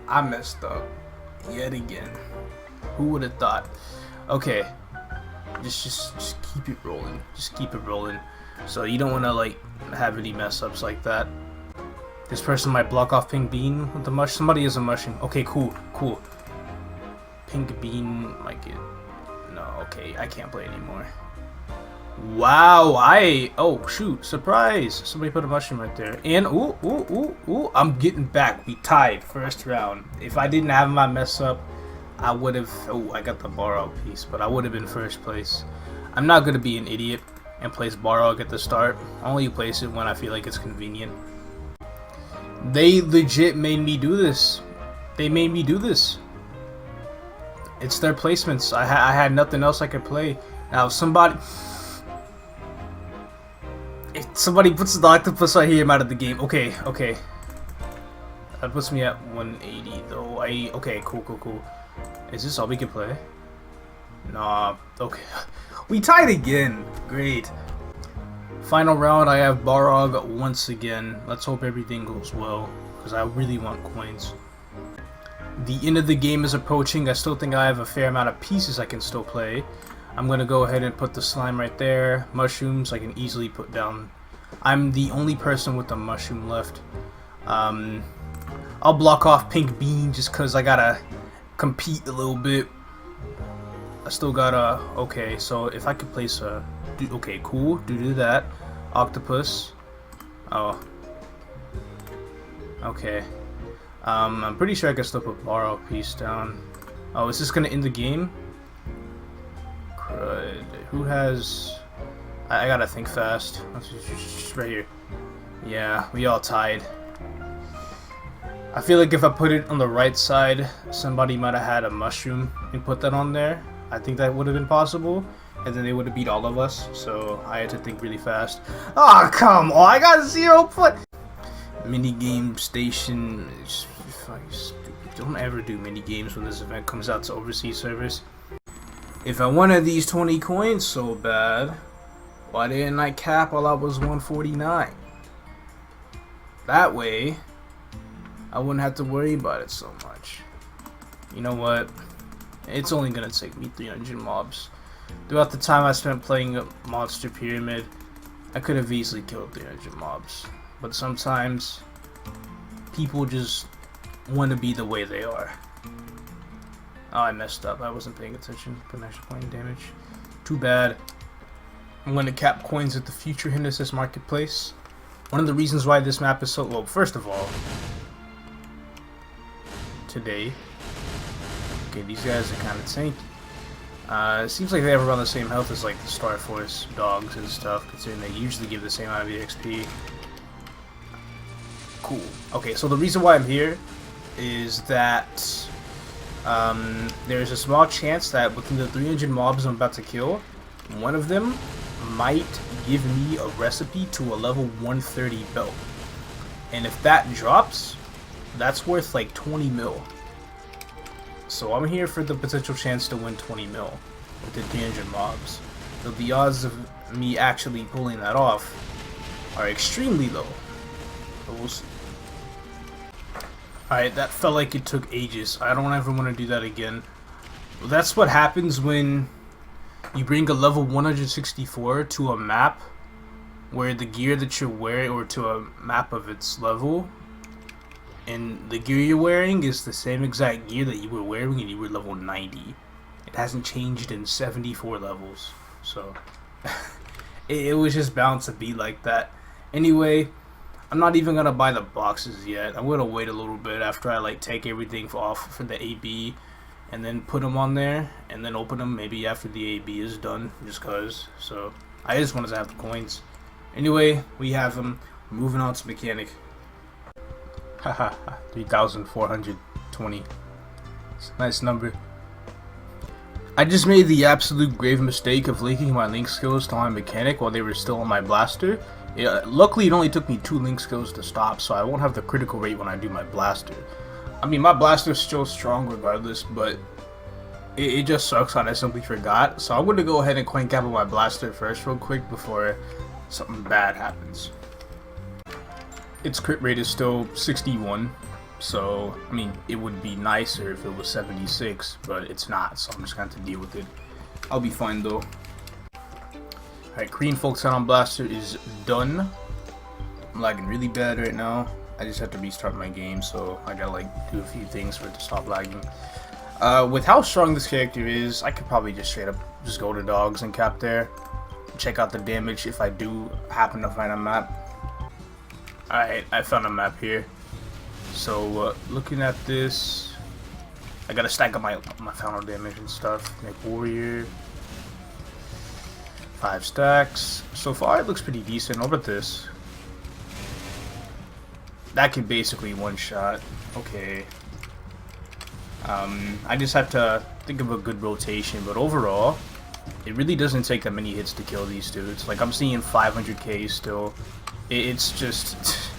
I messed up yet again. Who would have thought? Okay, just keep it rolling. Just keep it rolling. So you don't want to like have any mess ups like that. This person might block off pink bean with the mush. Somebody is a mushing. Okay, cool. Pink bean might get. No, okay, I can't play anymore. Wow, oh shoot, surprise! Somebody put a mushroom right there. And ooh, I'm getting back. We tied first round. If I didn't have my mess up, I would have. Oh, I got the borrow piece, but I would have been first place. I'm not gonna be an idiot and place borrow at the start. I only place it when I feel like it's convenient. They legit made me do this. They made me do this. It's their placements. I had nothing else I could play. Now if somebody puts the octopus right here, I'm out of the game. Okay. That puts me at 180 though. Okay, cool. Is this all we can play? Nah, okay. We tied again. Great. Final round, I have Barog once again. Let's hope everything goes well, because I really want coins. The end of the game is approaching. I still think I have a fair amount of pieces I can still play. I'm gonna go ahead and put the slime right there. Mushrooms I can easily put down. I'm the only person with the mushroom left. I'll block off pink bean just cause I gotta compete a little bit. I still gotta. Okay, so if I could place a. Okay, cool. Do that. Octopus. Oh. Okay. I'm pretty sure I can still put borrow piece down. Oh, is this gonna end the game? Crud. Who has? I gotta think fast. Just right here. Yeah, we all tied. I feel like if I put it on the right side, somebody might have had a mushroom and put that on there. I think that would have been possible, and then they would have beat all of us. So I had to think really fast. Oh, come on! I got 0 point. Mini game station. It's fucking stupid. Don't ever do mini games when this event comes out to overseas servers. If I wanted these 20 coins so bad, why didn't I cap while I was 149? That way, I wouldn't have to worry about it so much. You know what? It's only gonna take me 300 mobs. Throughout the time I spent playing a Monster Pyramid, I could have easily killed 300 mobs. But sometimes, people just want to be the way they are. Oh, I messed up. I wasn't paying attention. Put an extra point damage. Too bad. I'm going to cap coins at the future Henderson Marketplace. One of the reasons why this map is so... Well, first of all, today... Okay, these guys are kind of tanky. It seems like they have around the same health as like the Star Force dogs and stuff, considering they usually give the same amount of EXP. Cool. Okay, so the reason why I'm here is that there's a small chance that within the 300 mobs I'm about to kill, one of them might give me a recipe to a level 130 belt. And if that drops, that's worth like 20 mil. So I'm here for the potential chance to win 20 mil within 300 mobs. So the odds of me actually pulling that off are extremely low. But we'll see. Alright, that felt like it took ages. I don't ever want to do that again. Well, that's what happens when you bring a level 164 to a map where the gear that you're wearing, or to a map of its level, and the gear you're wearing is the same exact gear that you were wearing and you were level 90. It hasn't changed in 74 levels. So, it was just bound to be like that. Anyway, I'm not even gonna buy the boxes yet. I'm gonna wait a little bit after I like take everything off for the AB and then put them on there and then open them maybe after the AB is done, just cause. So I just wanted to have the coins. Anyway, we have them. Moving on to mechanic. Haha, 3,420. It's a nice number. I just made the absolute grave mistake of linking my link skills to my mechanic while they were still on my blaster. Luckily, it only took me 2 link skills to stop, so I won't have the critical rate when I do my blaster. I mean, my blaster's still strong regardless, but it just sucks that I simply forgot. So I'm going to go ahead and coin cap on my blaster first real quick before something bad happens. Its crit rate is still 61, so, I mean, it would be nicer if it was 76, but it's not, so I'm just going to have to deal with it. I'll be fine, though. Alright, green focus on blaster is done. I'm lagging really bad right now. I just have to restart my game, so I gotta like do a few things for it to stop lagging. With how strong this character is, I could probably just straight up just go to dogs and cap there. Check out the damage if I do happen to find a map. Alright, I found a map here. So, looking at this, I gotta stack up my final damage and stuff. Make warrior. 5 stacks. So far it looks pretty decent. Over this. That can basically one shot. Okay. I just have to think of a good rotation, but overall, it really doesn't take that many hits to kill these dudes. Like, I'm seeing 500k still. It's just...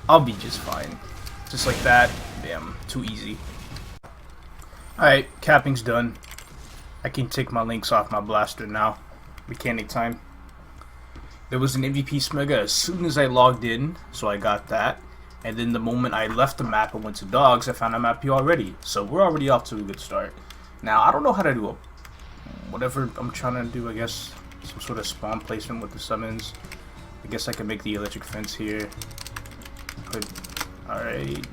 I'll be just fine. Just like that. Damn, too easy. Alright, capping's done. I can take my links off my blaster now. Mechanic time. There was an MVP Smega as soon as I logged in, so I got that. And then the moment I left the map and went to dogs, I found a map here already. So we're already off to a good start. Now, I don't know how to do whatever I'm trying to do, I guess. Some sort of spawn placement with the summons. I guess I can make the electric fence here. Alright,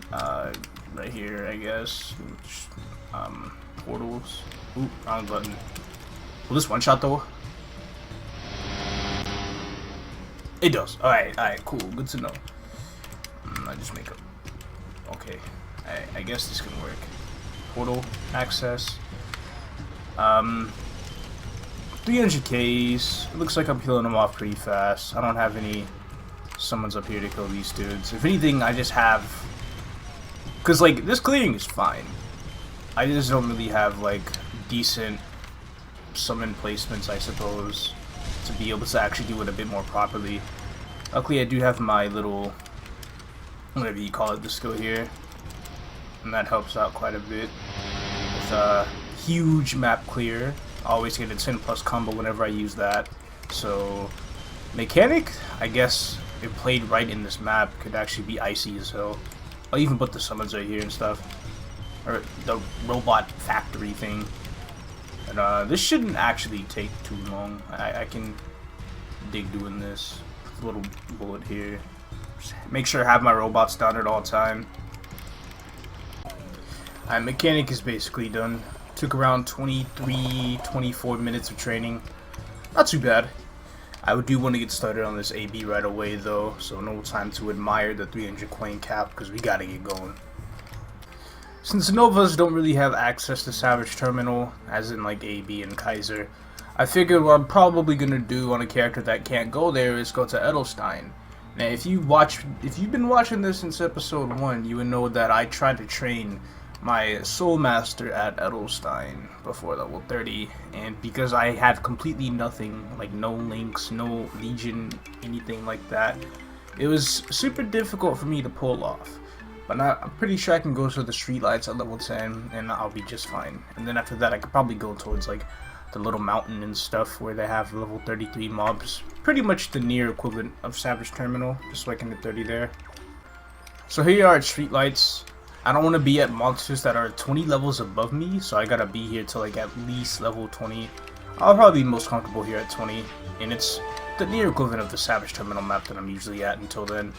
right here, I guess. Portals. Ooh, wrong button. Will this one shot though? It does. Alright, cool. Good to know. I just make a... Okay. I guess this can work. Portal access. 300Ks. It looks like I'm killing them off pretty fast. I don't have any summons up here to kill these dudes. If anything, I just have... Because, like, this clearing is fine. I just don't really have, like, decent summon placements, I suppose, to be able to actually do it a bit more properly. Luckily, I do have my little... whatever you call it, the skill here. And that helps out quite a bit. With a huge map clear. I always get a 10+ combo whenever I use that. So, mechanic, I guess, if played right in this map, could actually be icy as hell. I'll even put the summons right here and stuff. Or the robot factory thing. And this shouldn't actually take too long. I can dig doing this. Little bullet here. Just make sure I have my robots down at all time. Mechanic is basically done. Took around 24 minutes of training. Not too bad. I do want to get started on this AB right away though, so no time to admire the 300 coin cap because we gotta get going. Since Novas don't really have access to Savage Terminal, as in like AB and Kaiser, I figured what I'm probably gonna do on a character that can't go there is go to Edelstein. Now if you've been watching this since episode 1, you would know that I tried to train my Soul Master at Edelstein before level 30, and because I had completely nothing, like no links, no legion, anything like that, it was super difficult for me to pull off. But now I'm pretty sure I can go to the streetlights at level 10 and I'll be just fine. And then after that I could probably go towards like the little mountain and stuff where they have level 33 mobs. Pretty much the near equivalent of Savage Terminal, just like in the 30 there. So here you are at Streetlights. I don't want to be at monsters that are 20 levels above me, so I gotta be here to like at least level 20. I'll probably be most comfortable here at 20, and it's the near equivalent of the Savage Terminal map that I'm usually at until then.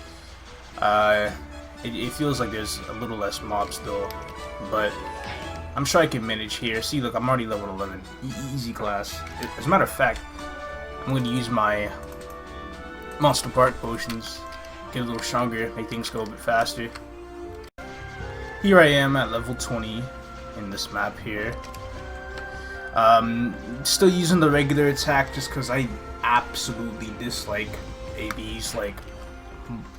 It feels like there's a little less mobs though, but I'm sure I can manage here. See, look, I'm already level 11. Easy class. As a matter of fact, I'm going to use my Monster Park potions, get a little stronger, make things go a bit faster. Here I am at level 20 in this map here. Still using the regular attack just because I absolutely dislike ABs, like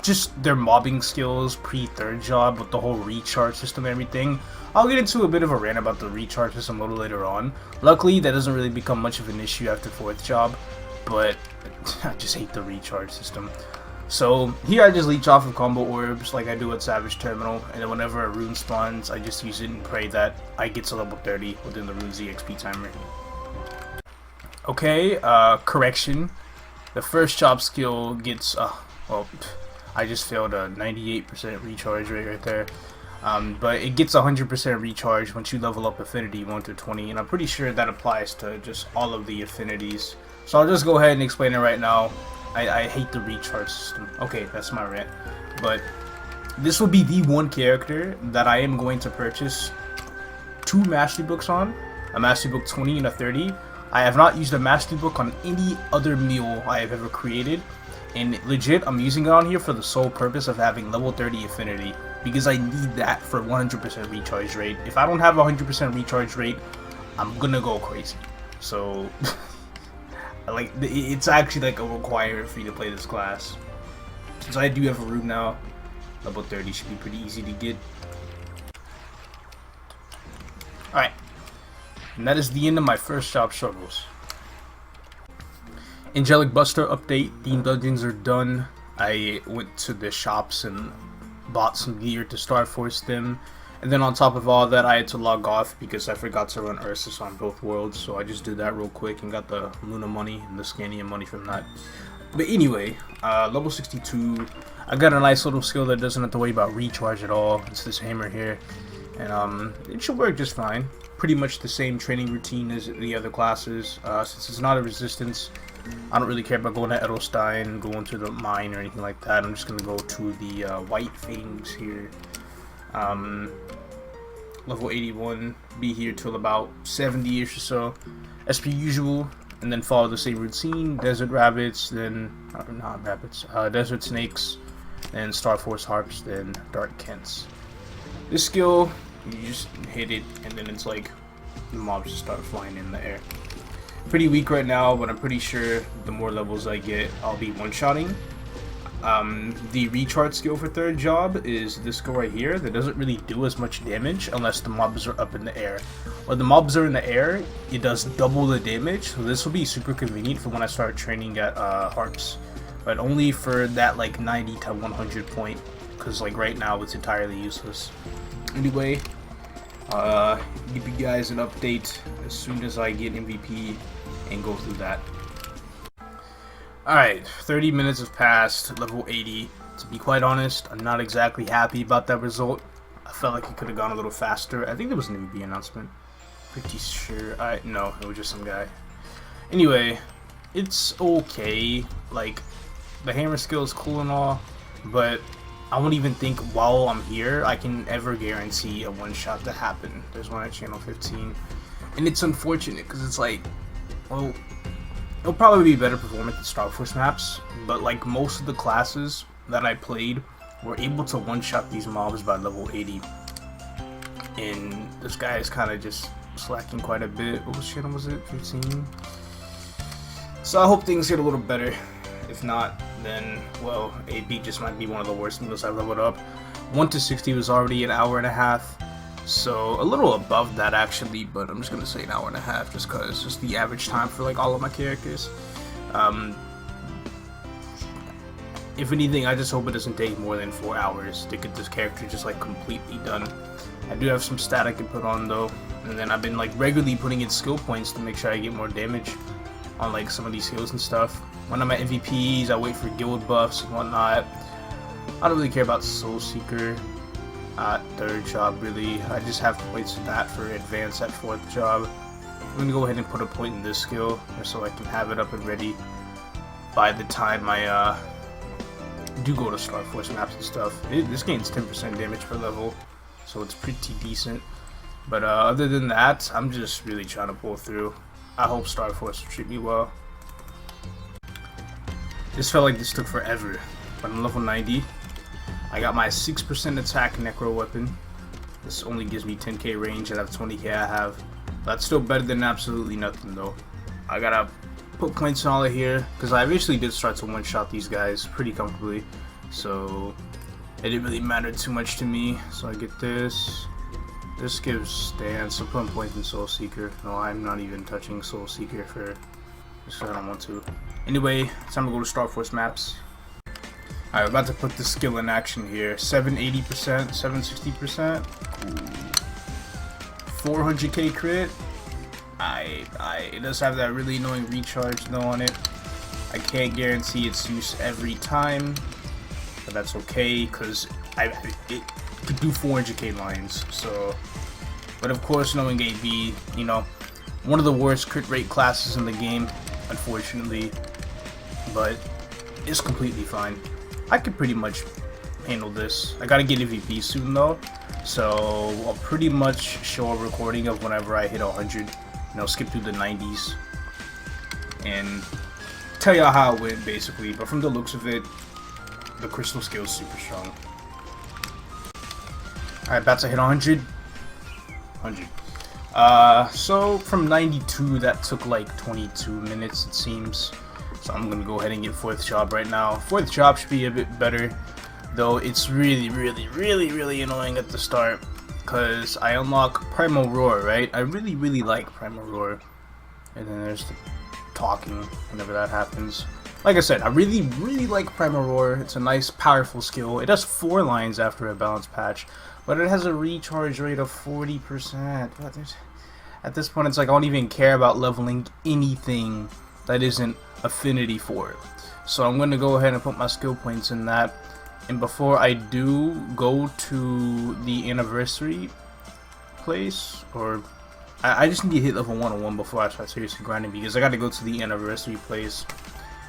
just their mobbing skills pre-third job with the whole recharge system and everything. I'll get into a bit of a rant about the recharge system a little later on. Luckily, that doesn't really become much of an issue after 4th job, but I just hate the recharge system. So here I just leech off of combo orbs like I do at Savage Terminal, and then whenever a rune spawns, I just use it and pray that I get to level 30 within the rune's EXP timer. Okay, correction. The first job skill gets, well, I just failed a 98% recharge rate right there. But it gets 100% recharge once you level up Affinity 1 to 20, and I'm pretty sure that applies to just all of the affinities. So I'll just go ahead and explain it right now. I hate the recharge system. Okay, that's my rant. But this will be the one character that I am going to purchase 2 Mastery Books on. A Mastery Book 20 and a 30. I have not used a Mastery Book on any other meal I have ever created. And legit, I'm using it on here for the sole purpose of having level 30 affinity, because I need that for 100% recharge rate. If I don't have 100% recharge rate, I'm gonna go crazy. So, like, it's actually like a requirement for you to play this class. Since I do have a room now, level 30 should be pretty easy to get. Alright, and that is the end of my first job struggles. Angelic Buster update, theme dungeons are done. I went to the shops and bought some gear to Star Force them. And then on top of all that, I had to log off because I forgot to run Ursus on both worlds. So I just did that real quick and got the Luna money and the Scanium money from that. But anyway, level 62. I got a nice little skill that doesn't have to worry about recharge at all. It's this hammer here. And it should work just fine. Pretty much the same training routine as the other classes. Since it's not a resistance, I don't really care about going to Edelstein, going to the mine or anything like that. I'm just going to go to the white things here. Level 81, be here till about 70-ish or so, as per usual, and then follow the same routine. Desert rabbits, then, not rabbits, desert snakes, then Star Force harps, then dark Kents. This skill, you just hit it, and then it's like, the mobs just start flying in the air. Pretty weak right now, but I'm pretty sure the more levels I get, I'll be one-shotting. The recharge skill for 3rd job is this skill right here that doesn't really do as much damage unless the mobs are up in the air. When the mobs are in the air, it does double the damage, so this will be super convenient for when I start training at harps. But only for that like 90 to 100 point, because like right now it's entirely useless. Anyway, give you guys an update as soon as I get MVP and go through that. Alright, 30 minutes have passed, level 80. To be quite honest, I'm not exactly happy about that result. I felt like it could have gone a little faster. I think there was an MVP announcement. Pretty sure. No, it was just some guy. Anyway, it's okay. Like, the hammer skill is cool and all, but I won't even think while I'm here I can ever guarantee a one-shot to happen. There's one at channel 15. And it's unfortunate, because it's like, well, it'll probably be better performance than Star Force maps, but like most of the classes that I played were able to one-shot these mobs by level 80. And this guy is kind of just slacking quite a bit. What channel was it? 15? So I hope things get a little better. If not, then, well, AB just might be one of the worst meals I've leveled up. 1 to 60 was already an hour and a half. So a little above that actually, but I'm just gonna say an hour and a half just cause it's just the average time for like all of my characters. If anything, I just hope it doesn't take more than 4 hours to get this character just like completely done. I do have some stat I can put on though. And then I've been like regularly putting in skill points to make sure I get more damage on like some of these skills and stuff. When I'm at MVPs, I wait for guild buffs and whatnot. I don't really care about Soul Seeker at 3rd job really. I just have points in that for advance at 4th job. I'm gonna go ahead and put a point in this skill just so I can have it up and ready by the time I do go to Star Force maps and stuff. This gains 10% damage per level, so it's pretty decent. But other than that, I'm just really trying to pull through. I hope Star Force will treat me well. This felt like this took forever, but I'm level 90. I got my 6% attack necro weapon. This only gives me 10k range and I have 20k I have. That's still better than absolutely nothing though. I gotta put points in all of here, because I eventually did start to one-shot these guys pretty comfortably. So it didn't really matter too much to me. So I get this. This gives stance. I'm putting points in Soul Seeker. No, I'm not even touching Soul Seeker for just I don't want to. Anyway, it's time to go to Star Force maps. Alright, about to put the skill in action here. 780%, 760%. 400k crit. It does have that really annoying recharge though on it. I can't guarantee its use every time, but that's okay because it could do 400k lines. So, but of course, knowing AB, you know, one of the worst crit rate classes in the game, unfortunately, but it's completely fine. I could pretty much handle this. I gotta get MVP soon though, so I'll pretty much show a recording of whenever I hit 100. You know, skip through the 90s and tell y'all how it went basically. But from the looks of it, the crystal skill is super strong. Alright, about to hit 100. 100. So from 92, that took like 22 minutes it seems. So I'm gonna go ahead and get 4th job right now. 4th job should be a bit better, though it's really annoying at the start. Because I unlock Primal Roar, right? I really like Primal Roar. And then there's the talking whenever that happens. Like I said, I really like Primal Roar. It's a nice, powerful skill. It does 4 lines after a balance patch, but it has a recharge rate of 40%. At this point, it's like I don't even care about leveling anything that isn't affinity for it. So I'm going to go ahead and put my skill points in that. And before I do go to the anniversary place, or I just need to hit level 101 before I start seriously grinding, because I got to go to the anniversary place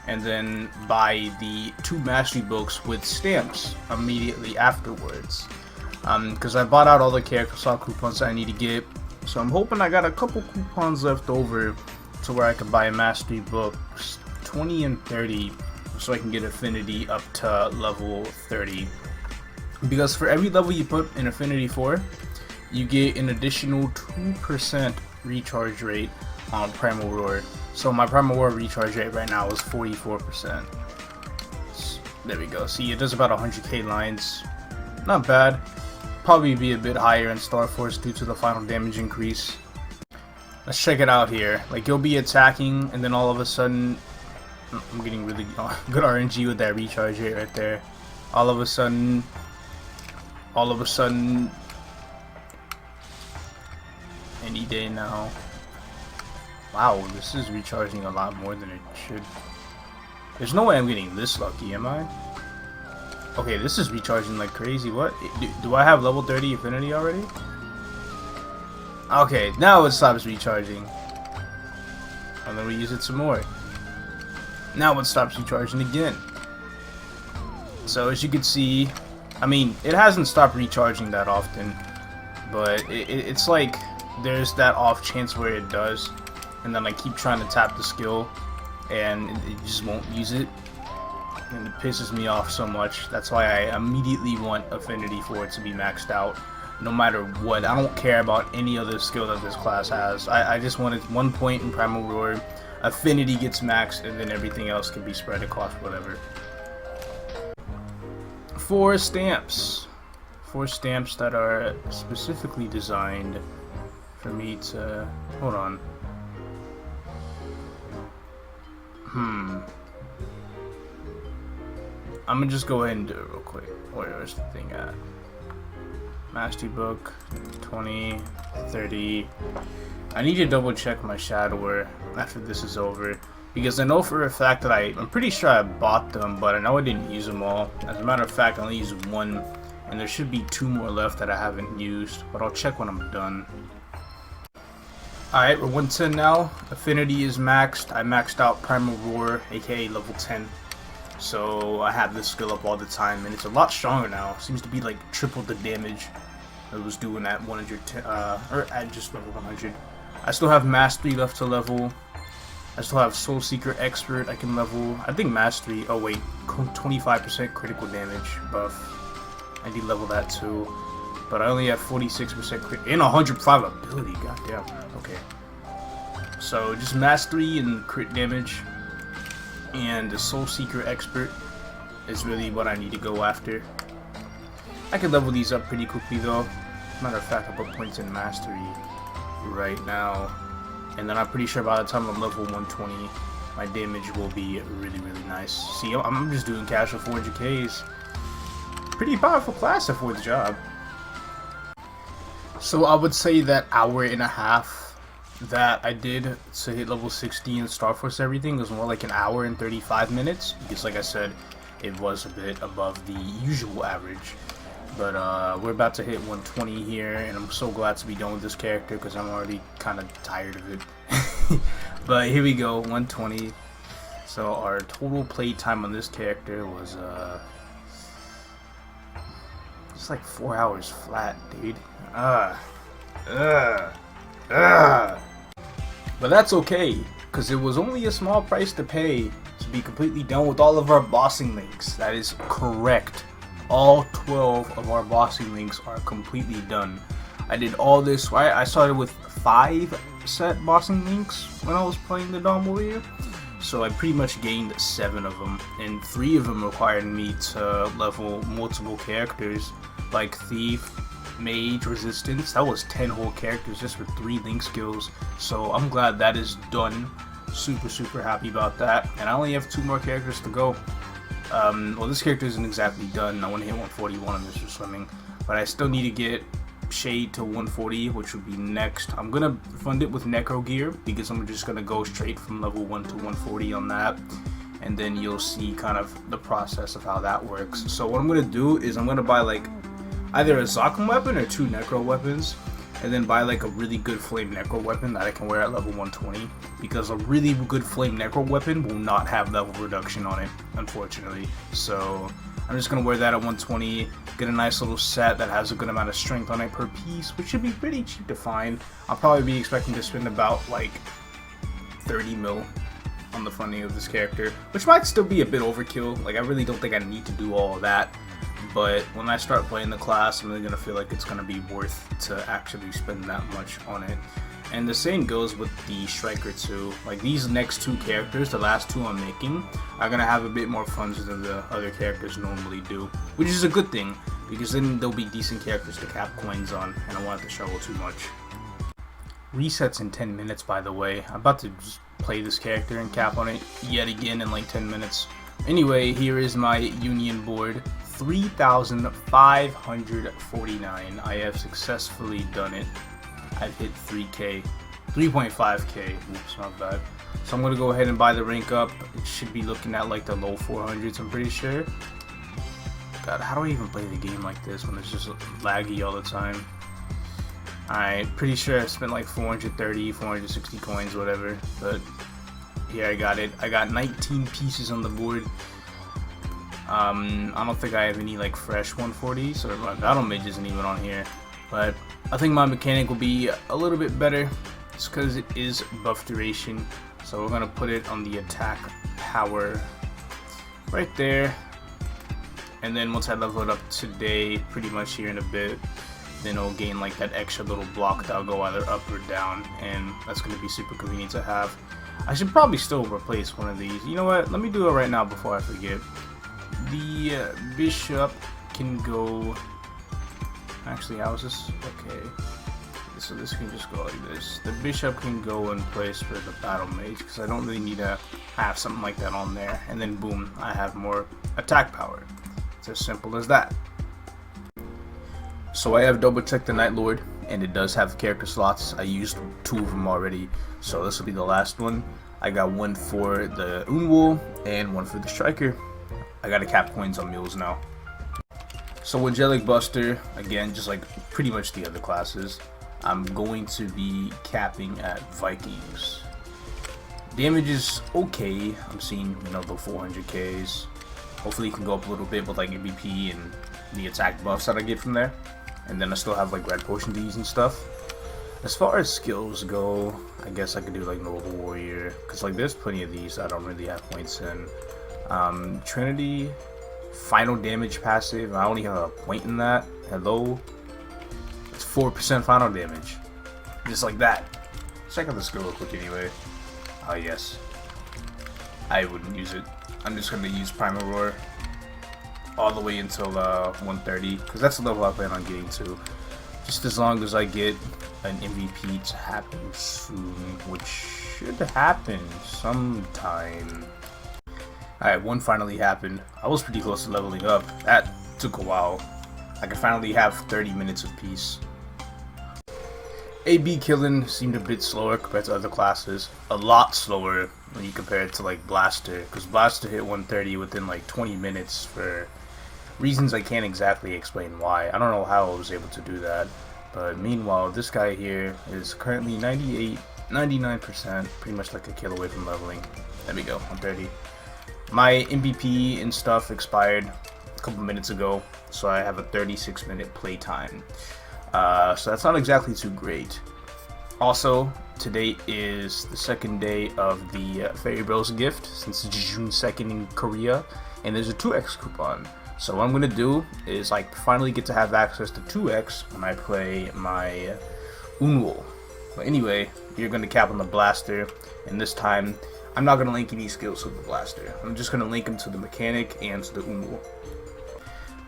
and then buy the 2 mastery books with stamps immediately afterwards. Because I bought out all the character slot coupons that I need to get, so I'm hoping I got a couple coupons left over to where I can buy mastery books 20 and 30. So I can get affinity up to level 30. Because for every level you put in affinity 4, you get an additional 2% recharge rate on Primal Roar. So my Primal Roar recharge rate right now is 44%. There we go. See, it does about 100k lines. Not bad. Probably be a bit higher in Star Force due to the final damage increase. Let's check it out here. Like, you'll be attacking and then all of a sudden, I'm getting really good RNG with that recharge rate right there. All of a sudden, any day now. Wow, this is recharging a lot more than it should. There's no way I'm getting this lucky, am I? Okay, this is recharging like crazy. What? Do I have level 30 affinity already? Okay, now it stops recharging. And then we use it some more. Now it stops recharging again. So as you can see, I mean, it hasn't stopped recharging that often, but it's like there's that off chance where it does, and then I keep trying to tap the skill and it just won't use it, and it pisses me off so much. That's why I immediately want affinity for it to be maxed out, no matter what. I don't care about any other skill that this class has. I just wanted 1 point in Primal Roar. Affinity gets maxed, and then everything else can be spread across whatever. 4 stamps. 4 stamps that are specifically designed for me to... Hold on. I'm gonna just go ahead and do it real quick. Where's the thing at? Mastery book, 20, 30. I need to double check my shadower after this is over, because I know for a fact that I'm pretty sure I bought them, but I know I didn't use them all. As a matter of fact, I only used one, and there should be 2 more left that I haven't used, but I'll check when I'm done. Alright, we're 110 now. Affinity is maxed. I maxed out Primal Roar, aka level 10. So I have this skill up all the time, and it's a lot stronger now. Seems to be like triple the damage it was doing at 110, or at just level 100. I still have Mastery left to level. I still have Soul Seeker Expert I can level. I think Mastery, oh wait, 25% critical damage buff. I need to level that too. But I only have 46% crit and 105 ability, goddamn. Okay. So just Mastery and crit damage. And the Soul Seeker Expert is really what I need to go after. I can level these up pretty quickly though. Matter of fact, I'll put points in Mastery right now. And then I'm pretty sure by the time I'm level 120, my damage will be really, really nice. See, I'm just doing casual 400Ks. Pretty powerful class for the job. So I would say that hour and a half that I did to hit level 60 and Star Force everything was more like an hour and 35 minutes, because like I said, it was a bit above the usual average. But we're about to hit 120 here, and I'm so glad to be done with this character because I'm already kind of tired of it. But here we go, 120. So our total play time on this character was just like 4 hours flat, dude. But that's okay, because it was only a small price to pay to be completely done with all of our bossing links. That is correct. All 12 of our bossing links are completely done. I did all this, I started with 5 set bossing links when I was playing the Dawn Warrior. So I pretty much gained 7 of them, and 3 of them required me to level multiple characters, like Thief, Mage, Resistance. That was 10 whole characters just for 3 link skills, so I'm glad that is done. Super happy about that, and I only have 2 more characters to go. Well, this character isn't exactly done. I want to hit 141 on Mr. Swimming, but I still need to get Shade to 140, which would be next. I'm gonna fund it with Necro Gear, because I'm just gonna go straight from level 1 to 140 on that, and then you'll see kind of the process of how that works. So what I'm gonna do is I'm gonna buy like either a Zakum weapon or 2 Necro weapons, and then buy like a really good Flame Necro weapon that I can wear at level 120, because a really good Flame Necro weapon will not have level reduction on it, unfortunately. So I'm just going to wear that at 120, get a nice little set that has a good amount of strength on it per piece, which should be pretty cheap to find. I'll probably be expecting to spend about like 30 mil on the funding of this character, which might still be a bit overkill. Like, I really don't think I need to do all of that. But when I start playing the class, I'm really going to feel like it's going to be worth to actually spend that much on it. And the same goes with the Striker too. Like, these next 2 characters, the last 2 I'm making, are going to have a bit more funds than the other characters normally do. Which is a good thing, because then there'll be decent characters to cap coins on, and I want it to struggle too much. Resets in 10 minutes, by the way. I'm about to just play this character and cap on it yet again in like 10 minutes. Anyway, here is my Union board. 3,549. I have successfully done it. I've hit 3K. 3.5K. Oops, not bad. So I'm going to go ahead and buy the rank up. It should be looking at like the low 400s, I'm pretty sure. God, how do I even play the game like this when it's just laggy all the time? Alright, pretty sure I spent like 430, 460 coins, whatever. But here I got it. I got 19 pieces on the board. I don't think I have any like fresh 140s, or my battle mage isn't even on here. But I think my mechanic will be a little bit better, just because it is buff duration. So we're gonna put it on the attack power right there. And then once I level it up today, pretty much here in a bit, then it'll gain like that extra little block that'll go either up or down, and that's gonna be super convenient to have. I should probably still replace one of these. You know what? Let me do it right now before I forget. The bishop can go. Actually, how is this? Okay. So this can just go like this. The bishop can go in place for the battle mage, because I don't really need to have something like that on there. And then boom, I have more attack power. It's as simple as that. So I have double checked the Night Lord, and it does have character slots. I used 2 of them already, so this will be the last one. I got 1 for the Unwool and 1 for the Striker. I got to cap coins on mules now. So Angelic Buster, again, just like pretty much the other classes, I'm going to be capping at Vikings. Damage is okay. I'm seeing, you know, the 400Ks. Hopefully it can go up a little bit with like MVP and the attack buffs that I get from there. And then I still have like red potion Ds and stuff. As far as skills go, I guess I could do like Noble Warrior, because like there's plenty of these that I don't really have points in. Trinity, final damage passive, I only have a point in that. Hello? It's 4% final damage. Just like that. Check out the skill real quick anyway. Oh yes. I wouldn't use it. I'm just going to use Primal Roar all the way until 130, because that's the level I plan on getting to. Just as long as I get an MVP to happen soon, which should happen sometime. Alright, one finally happened. I was pretty close to leveling up. That took a while. I could finally have 30 minutes of peace. AB killing seemed a bit slower compared to other classes. A lot slower when you compare it to like Blaster, because Blaster hit 130 within like 20 minutes for reasons I can't exactly explain why. I don't know how I was able to do that. But meanwhile, this guy here is currently 99%, pretty much like a kill away from leveling. There we go, 130. My MVP and stuff expired a couple minutes ago, so I have a 36-minute playtime. So that's not exactly too great. Also, today is the second day of the Fairy Bros gift, since it's June 2nd in Korea, and there's a 2x coupon. So what I'm going to do is like finally get to have access to 2x when I play my Unwool. But anyway, you're going to cap on the Blaster, and this time I'm not going to link any skills with the Blaster. I'm just going to link them to the Mechanic and to the Unwool.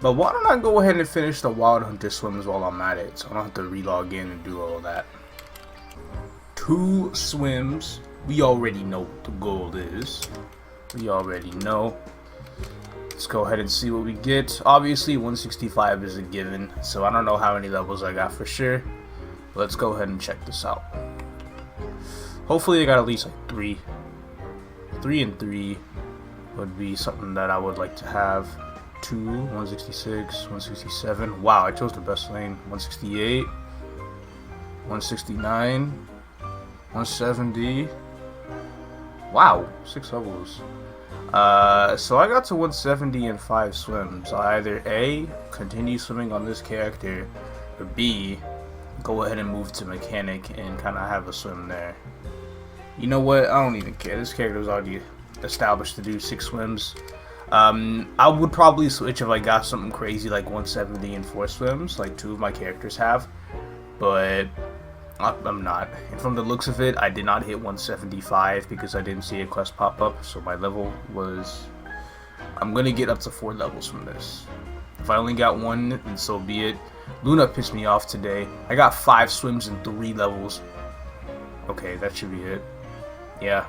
But why don't I go ahead and finish the Wild Hunter swims while I'm at it, so I don't have to relog in and do all that. 2 swims. We already know what the goal is. We already know. Let's go ahead and see what we get. Obviously 165 is a given, so I don't know how many levels I got for sure. Let's go ahead and check this out. Hopefully I got at least like 3. 3 and 3 would be something that I would like to have. 2, 166, 167. Wow, I chose the best lane. 168, 169, 170. Wow, 6 levels. So I got to 170 in 5 swims. I either A, continue swimming on this character, or B, go ahead and move to Mechanic and kind of have a swim there. You know what? I don't even care. This character was already established to do 6 swims. I would probably switch if I got something crazy like 170 in 4 swims, like 2 of my characters have, but I'm not. And from the looks of it, I did not hit 175 because I didn't see a quest pop up, so my level was... I'm gonna get up to 4 levels from this. If I only got 1, then so be it. Luna pissed me off today. I got 5 swims and 3 levels. Okay, that should be it. Yeah.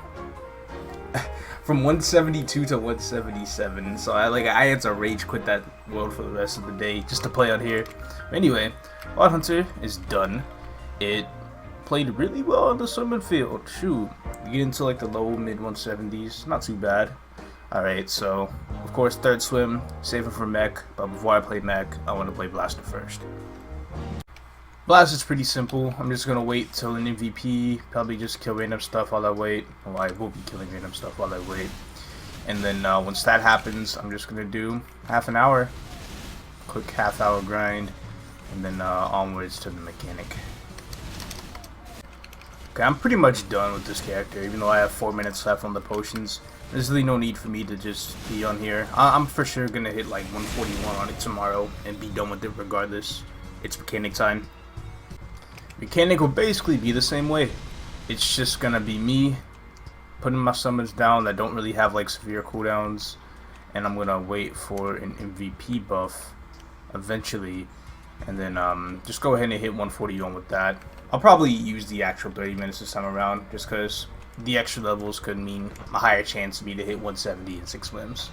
From 172 to 177, so I had to rage quit that world for the rest of the day just to play out here. Anyway, Wild Hunter is done. It played really well on the swimming field. Shoot, you get into like the low mid 170s, not too bad. Alright, so of course 3rd swim, save it for mech, but before I play mech, I want to play Blaster first. Blast is pretty simple. I'm just gonna wait till an MVP, probably just kill random stuff while I wait. Well, I will be killing random stuff while I wait. And then once that happens, I'm just gonna do half an hour, quick half-hour grind, and then onwards to the Mechanic. Okay, I'm pretty much done with this character, even though I have 4 minutes left on the potions. There's really no need for me to just be on here. I'm for sure gonna hit like 141 on it tomorrow and be done with it regardless. It's Mechanic time. Mechanic will basically be the same way. It's just gonna be me putting my summons down that don't really have like severe cooldowns, and I'm gonna wait for an MVP buff eventually, and then just go ahead and hit 141 with that. I'll probably use the actual 30 minutes this time around, just because the extra levels could mean a higher chance of me to hit 170 in 6 swims.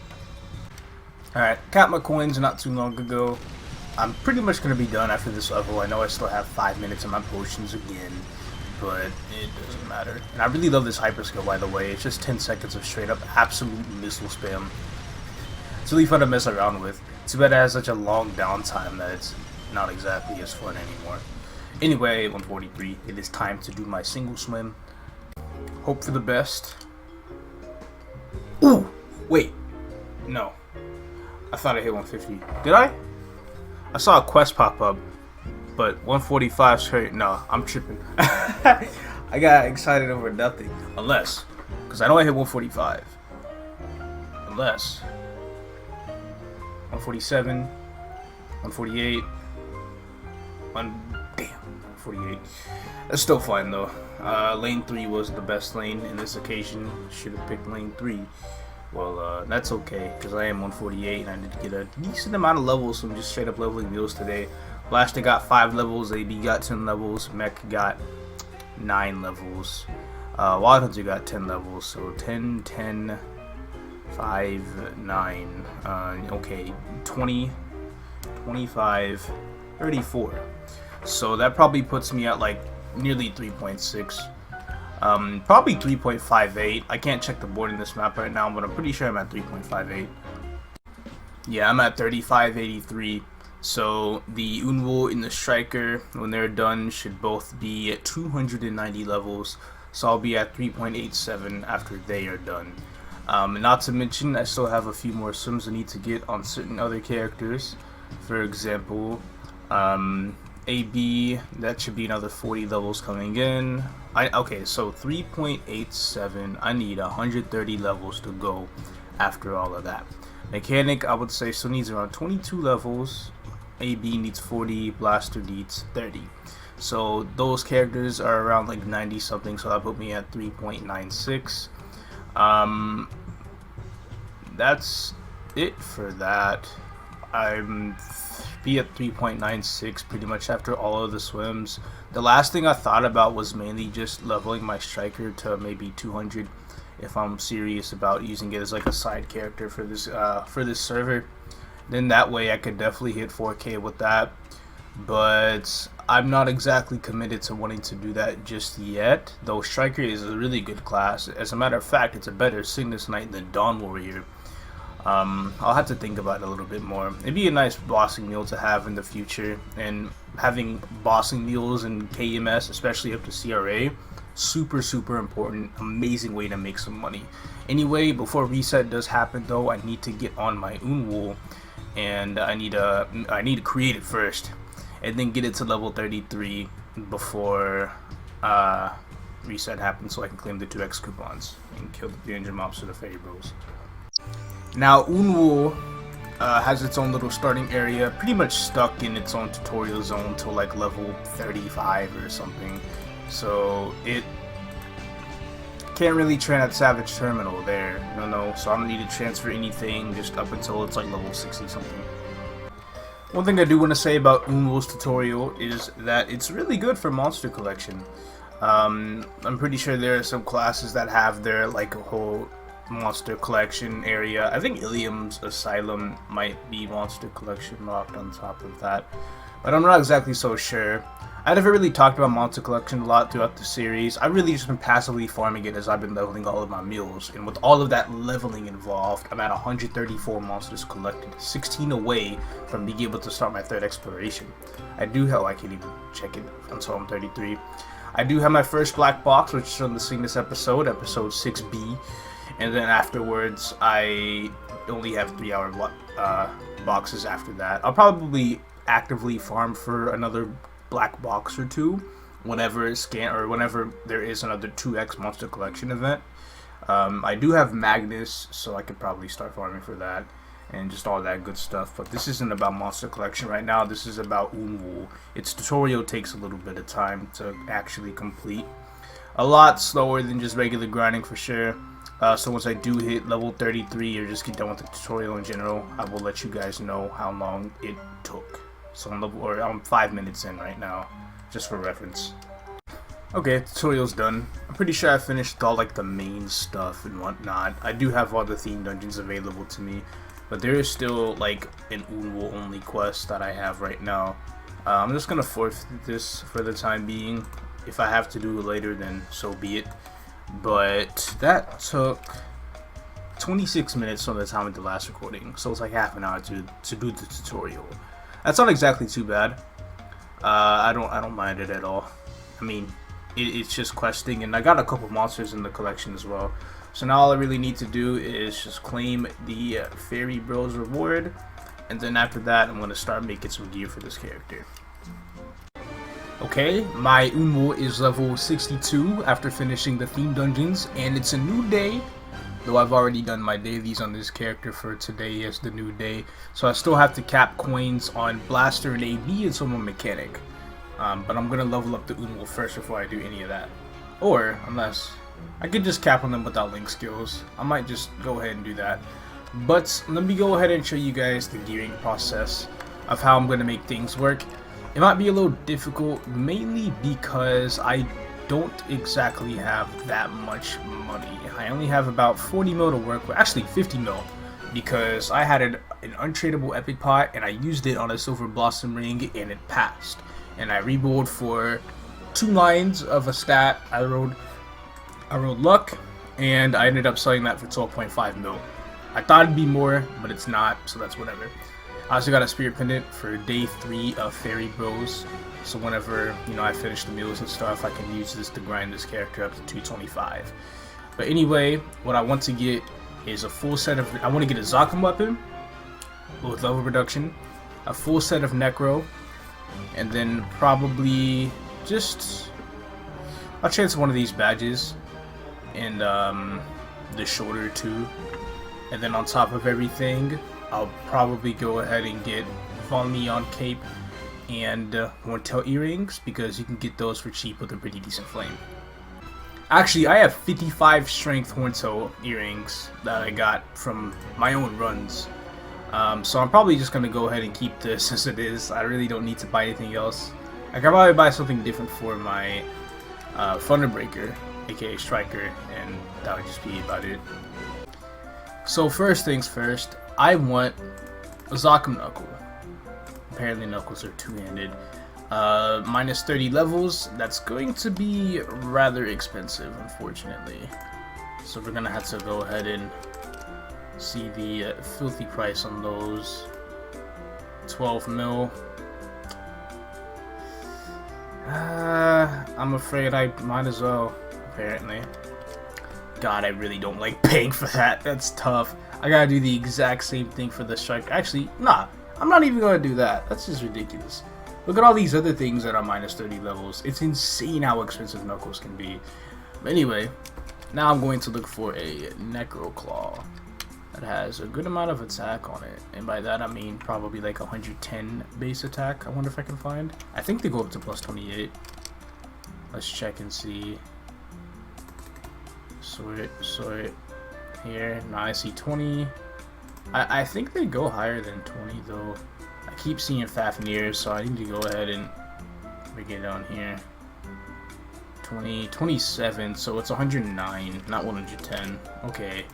Alright, capped my coins not too long ago. I'm pretty much going to be done after this level. I know I still have 5 minutes in my potions again, but it doesn't matter. And I really love this hyper skill, by the way. It's just 10 seconds of straight up absolute missile spam. It's really fun to mess around with. Too bad it has such a long downtime that it's not exactly as fun anymore. Anyway, 143, it is time to do my single swim. Hope for the best. Ooh! Wait. No. I thought I hit 150. Did I? I saw a quest pop up, but 145 straight. No, I'm tripping. I got excited over nothing. Unless, because I know I hit 145. Unless 147, 148, damn, 148. That's still fine though. Lane 3 was the best lane in this occasion. Should have picked lane 3. Well, that's okay, because I am 148 and I need to get a decent amount of levels from just straight up leveling mules today. Blaster got 5 levels, AB got 10 levels, Mech got 9 levels, Wild Hunter got 10 levels, so 10, 10, 5, 9, okay, 20, 25, 34. So that probably puts me at like nearly 3.6. Probably 3.58. I can't check the board in this map right now, but I'm pretty sure I'm at 3.58. Yeah, I'm at 3583. So the Unwo and the Striker, when they're done, should both be at 290 levels. So I'll be at 3.87 after they are done. Not to mention, I still have a few more swims I need to get on certain other characters. For example, AB, that should be another 40 levels coming in. Okay, so 3.87, I need 130 levels to go after all of that. Mechanic, I would say, still needs around 22 levels. AB needs 40, Blaster needs 30. So those characters are around like 90 something, so that put me at 3.96. That's it for that. I'm be at 3.96 pretty much after all of the swims. The last thing I thought about was mainly just leveling my Striker to maybe 200 if I'm serious about using it as like a side character for this server. Then that way I could definitely hit 4K with that. But I'm not exactly committed to wanting to do that just yet, though Striker is a really good class. As a matter of fact, it's a better Cygnus Knight than Dawn Warrior. I'll have to think about it a little bit more. It'd be a nice bossing meal to have in the future, and having bossing meals in KMS, especially up to CRA, super important. Amazing way to make some money. Anyway, before reset does happen though, I need to get on my Unwool, and I need to create it first, and then get it to level 33 before reset happens, so I can claim the 2x coupons and kill the 300 mobs to the Fairy Bros. Now, Unwool has its own little starting area, pretty much stuck in its own tutorial zone till like level 35 or something. So it can't really train at Savage Terminal there. No. So I don't need to transfer anything just up until it's like level 60 something. One thing I do want to say about Unwool's tutorial is that it's really good for monster collection. I'm pretty sure there are some classes that have their like a whole monster collection area. I think Ilium's Asylum might be monster collection locked on top of that, but I'm not exactly so sure. I never really talked about monster collection a lot throughout the series. I've really just been passively farming it as I've been leveling all of my mules, and with all of that leveling involved, I'm at 134 monsters collected, 16 away from being able to start my third exploration. I can't even check it until I'm 33. I do have my first black box, which is from the Cygnus episode 6B. And then afterwards, I only have 3-hour boxes after that. I'll probably actively farm for another black box or two whenever there is another 2x monster collection event. I do have Magnus, so I could probably start farming for that and just all that good stuff. But this isn't about monster collection right now. This is about Unwool. Its tutorial takes a little bit of time to actually complete. A lot slower than just regular grinding for sure. So once I do hit level 33 or just get done with the tutorial in general, I will let you guys know how long it took. So I'm 5 minutes in right now, just for reference. Okay, tutorial's done. I'm pretty sure I finished all like the main stuff and whatnot. I do have all the theme dungeons available to me, but there is still like an Unwo only quest that I have right now. I'm just gonna forfeit this for the time being. If I have to do it later, then so be it. But that took 26 minutes from the time of the last recording, so it's like half an hour to do the tutorial. That's not exactly too bad. I don't mind it at all. I mean, it's just questing, and I got a couple monsters in the collection as well. So now all I really need to do is just claim the Fairy Bros reward, and then after that I'm gonna start making some gear for this character. Okay, my Unwo is level 62 after finishing the theme dungeons, and it's a new day. Though I've already done my dailies on this character for today as the new day, so I still have to cap coins on Blaster and AB and Someone Mechanic. But I'm gonna level up the Unwo first before I do any of that. Or, unless, I could just cap on them without link skills. I might just go ahead and do that. But let me go ahead and show you guys the gearing process of how I'm gonna make things work. It might be a little difficult, mainly because I don't exactly have that much money. I only have about 40 mil to work with, actually 50 mil, because I had an untradeable epic pot and I used it on a silver blossom ring and it passed. And I rerolled for 2 lines of a stat. I rolled luck, and I ended up selling that for 12.5 mil. I thought it'd be more, but it's not, so that's whatever. I also got a spirit pendant for day 3 of Fairy Bros. So whenever, you know, I finish the meals and stuff, I can use this to grind this character up to 225. But anyway, what I want to get is a full set of, I want to get a Zakum weapon with level reduction, a full set of Necro, and then probably just, I'll chance one of these badges, and the shoulder too. And then on top of everything, I'll probably go ahead and get Von Leon cape and Horntail earrings, because you can get those for cheap with a pretty decent flame. Actually, I have 55 strength Horntail earrings that I got from my own runs. So I'm probably just going to go ahead and keep this as it is. I really don't need to buy anything else. I can probably buy something different for my Thunderbreaker, aka Striker, and that would just be about it. So first things first, I want a Zakum Knuckle. Apparently Knuckles are two-handed. Minus 30 levels, that's going to be rather expensive, unfortunately. So we're going to have to go ahead and see the filthy price on those. 12 mil. I'm afraid I might as well, apparently. God, I really don't like paying for that. That's tough. I gotta do the exact same thing for the strike. Actually, nah, I'm not even gonna do that. That's just ridiculous. Look at all these other things that are minus 30 levels. It's insane how expensive Knuckles can be. But anyway, now I'm going to look for a Necro Claw that has a good amount of attack on it. And by that I mean probably like 110 base attack. I wonder if I can find. I think they go up to plus 28. Let's check and see. Sort here. Now I see 20. I think they go higher than 20 though. I keep seeing Fafnir, so I need to go ahead and bring it down here. 27, so it's 109, not 110. Okay,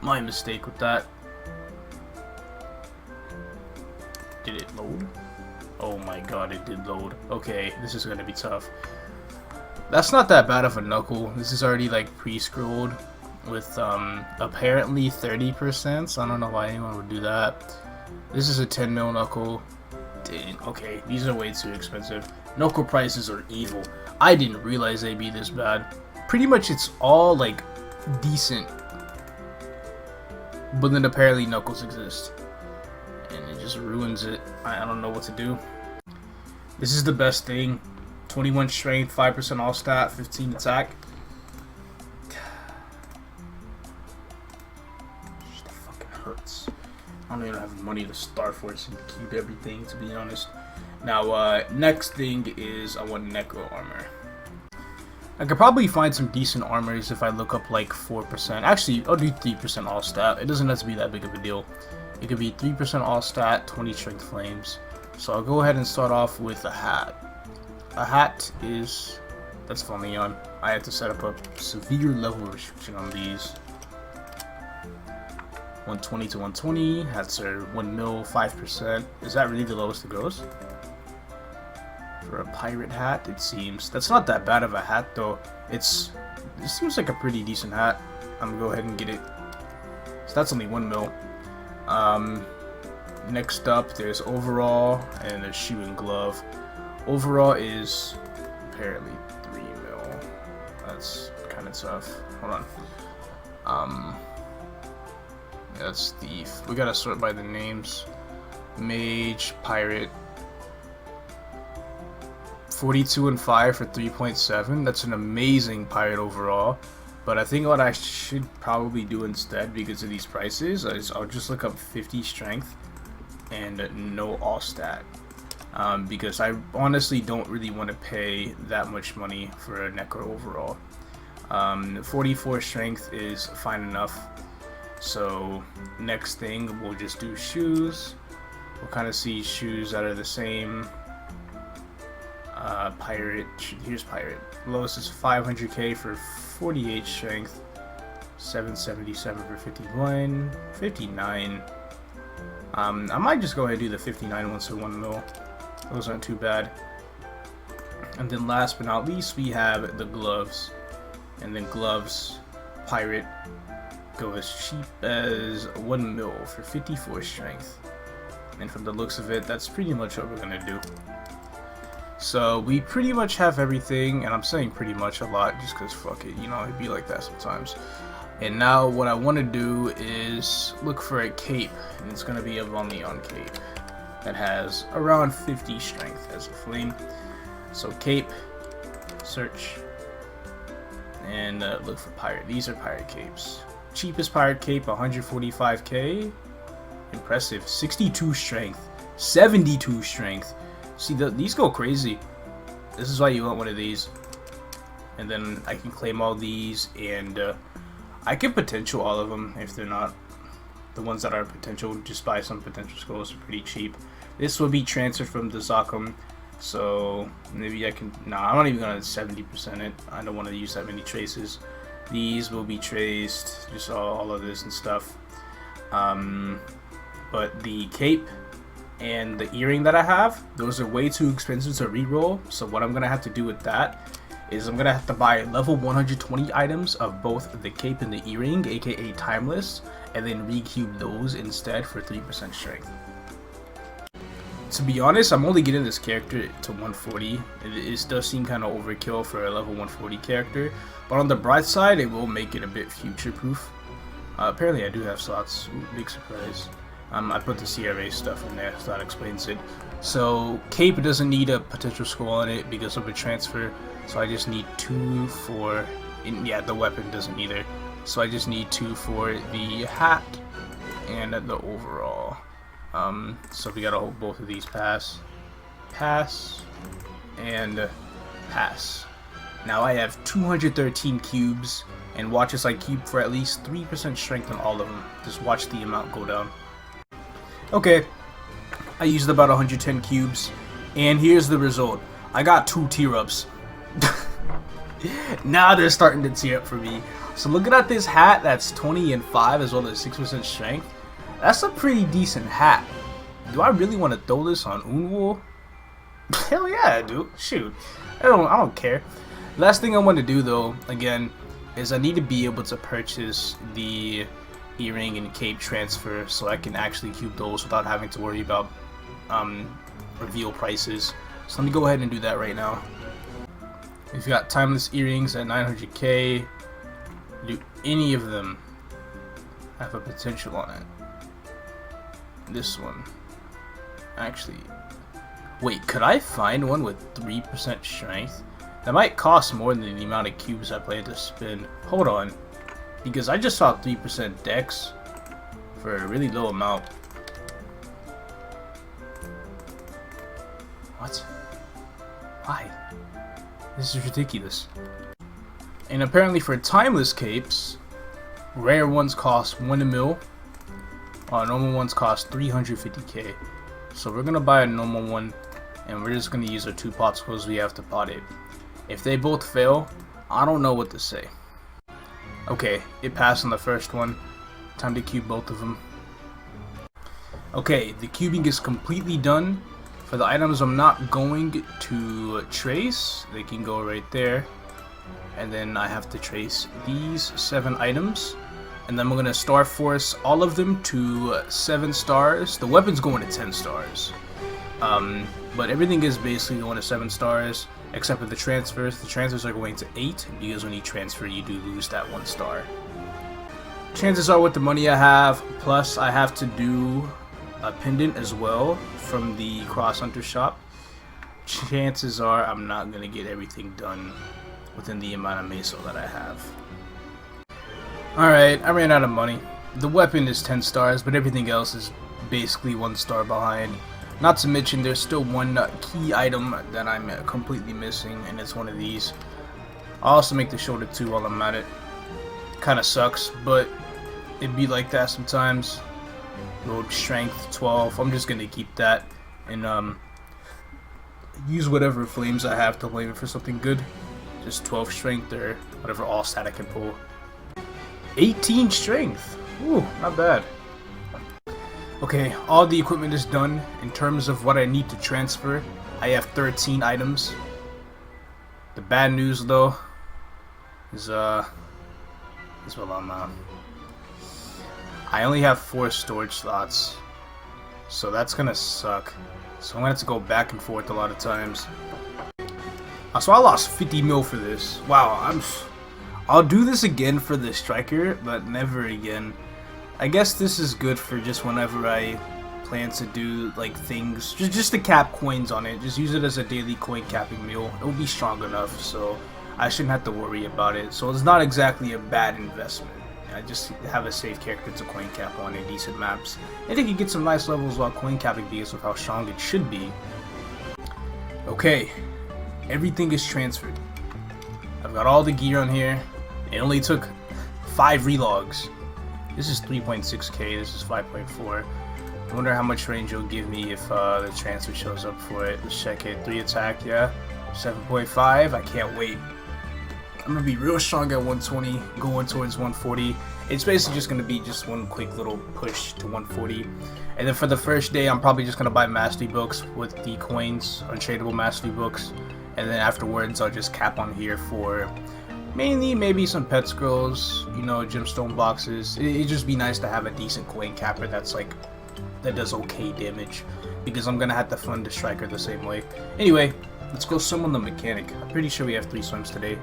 my mistake with that. Did it load? Oh my god, it did load. Okay, this is gonna be tough. That's not that bad of a Knuckle. This is already like pre-scrolled with apparently 30%, so I don't know why anyone would do that. This is a 10 mil Knuckle. Dang, okay, these are way too expensive. Knuckle prices are evil. I didn't realize they'd be this bad. Pretty much it's all like decent, but then apparently Knuckles exist, and it just ruins it. I don't know what to do. This is the best thing. 21 strength, 5% all stat, 15 attack. That fucking hurts. I don't even have money to Star Force and keep everything, to be honest. Now, next thing is I want Necro armor. I could probably find some decent armors if I look up like 4%. Actually, I'll do 3% all stat. It doesn't have to be that big of a deal. It could be 3% all stat, 20 strength flames. So I'll go ahead and start off with a hat. A hat is, that's funny on. I have to set up a severe level restriction on these. 120 to 120. Hats are 1 mil, 5%. Is that really the lowest it goes? For a pirate hat, it seems. That's not that bad of a hat though. It seems like a pretty decent hat. I'm gonna go ahead and get it. So that's only 1 mil. Next up, there's overall and there's shoe and glove. Overall is apparently 3 mil. That's kind of tough. Hold on. Yeah, that's thief. We gotta sort by the names. Mage, pirate. 42 and 5 for 3.7. That's an amazing pirate overall. But I think what I should probably do instead, because of these prices, is I'll just look up 50 strength and no all stat. Because I honestly don't really want to pay that much money for a Necro overall. 44 strength is fine enough. So next thing, we'll just do shoes. We'll kind of see shoes that are the same. Pirate, here's pirate. Lowest is 500k for 48 strength, 777 for 51, 59. I might just go ahead and do the 59 ones for 1 mil. Those aren't too bad. And then last but not least, we have the gloves. And then gloves, pirate, go as cheap as 1 mil for 54 strength. And from the looks of it, that's pretty much what we're gonna do. So we pretty much have everything, and I'm saying pretty much a lot just because fuck it, you know, it'd be like that sometimes. And now what I want to do is look for a cape, and it's going to be a Neon cape that has around 50 strength as a flame. So cape, search, and look for pirate. These are pirate capes. Cheapest pirate cape, 145k. Impressive. 62 strength, 72 strength. See, these go crazy. This is why you want one of these. And then I can claim all these, and I can potential all of them if they're not the ones that are potential. Just buy some potential scrolls, are pretty cheap. This will be transferred from the Zakum, so maybe I can. Nah, I'm not even gonna 70% it. I don't want to use that many traces. These will be traced, just all of this and stuff. But the cape and the earring that I have, those are way too expensive to reroll. So what I'm gonna have to do with that is I'm gonna have to buy level 120 items of both the cape and the earring, aka timeless, and then recube those instead for 3% strength. To be honest, I'm only getting this character to 140. It does seem kind of overkill for a level 140 character, but on the bright side, it will make it a bit future proof. Apparently I do have slots. Ooh, big surprise. I put the CRA stuff in there, so that explains it. So cape doesn't need a potential scroll on it because of a transfer, so I just need 2 for, yeah, the weapon doesn't either, so I just need 2 for the hat and the overall. So we gotta hope both of these pass, and pass. Now I have 213 cubes, and watch as I cube for at least 3% strength on all of them. Just watch the amount go down. Okay, I used about 110 cubes, and here's the result. I got 2 tier-ups. Now they're starting to tier up for me. So looking at this hat, that's 20 and 5 as well as 6% strength. That's a pretty decent hat. Do I really want to throw this on Unwool? Hell yeah, I do. Shoot, I don't care. Last thing I want to do though, again, is I need to be able to purchase the earring and cape transfer so I can actually cube those without having to worry about reveal prices. So let me go ahead and do that right now. If you got timeless earrings at 900k, do any of them have a potential on it? This one, actually, wait, could I find one with 3% strength? That might cost more than the amount of cubes I plan to spend. Hold on, because I just saw 3% dex for a really low amount. What? Why? This is ridiculous. And apparently for timeless capes, rare ones cost 1 mil, normal ones cost 350k. So we're gonna buy a normal one, and we're just gonna use our 2 pot scrolls we have to pot it. If they both fail, I don't know what to say. Okay, it passed on the first one. Time to cube both of them. Okay, the cubing is completely done. For the items I'm not going to trace, they can go right there. And then I have to trace these 7 items. And then I'm going to star force all of them to 7 stars. The weapon's going to 10 stars. But everything is basically going to 7 stars, except for the transfers. The transfers are going to 8, because when you transfer, you do lose that 1 star. Chances are with the money I have, plus I have to do a pendant as well from the Cross Hunter shop. Chances are I'm not going to get everything done within the amount of meso that I have. Alright, I ran out of money. The weapon is 10 stars, but everything else is basically 1 star behind. Not to mention there's still one key item that I'm completely missing, and it's one of these. I'll also make the shoulder too while I'm at it. Kinda sucks, but it'd be like that sometimes. Road strength 12. I'm just gonna keep that and use whatever flames I have to flame it for something good. Just 12 strength or whatever all stat I can pull. 18 strength. Ooh, not bad. Okay, all the equipment is done. In terms of what I need to transfer, I have 13 items. The bad news though is well I only have 4 storage slots, so that's gonna suck. So I'm gonna have to go back and forth a lot of times. So I lost 50 mil for this. Wow, I'll do this again for the striker, but never again. I guess this is good for just whenever I plan to do like things, just to cap coins on it. Just use it as a daily coin capping meal. It will be strong enough, so I shouldn't have to worry about it. So it's not exactly a bad investment. I just have a safe character to coin cap on in decent maps. I think you get some nice levels while coin capping because of how strong it should be. Okay, everything is transferred. I've got all the gear on here. It only took 5 relogs. This is 3.6k, this is 5.4. I wonder how much range it'll give me if the transfer shows up for it. Let's check it. 3 attack, yeah. 7.5, I can't wait. I'm gonna be real strong at 120, going towards 140. It's basically just gonna be just one quick little push to 140. And then for the first day, I'm probably just gonna buy mastery books with the coins, untradeable mastery books. And then afterwards, I'll just cap on here for mainly maybe some pet scrolls, you know, gemstone boxes. It'd just be nice to have a decent coin capper that does okay damage, because I'm gonna have to fund the striker the same way. Anyway, let's go swim on the mechanic. I'm pretty sure we have 3 swims today.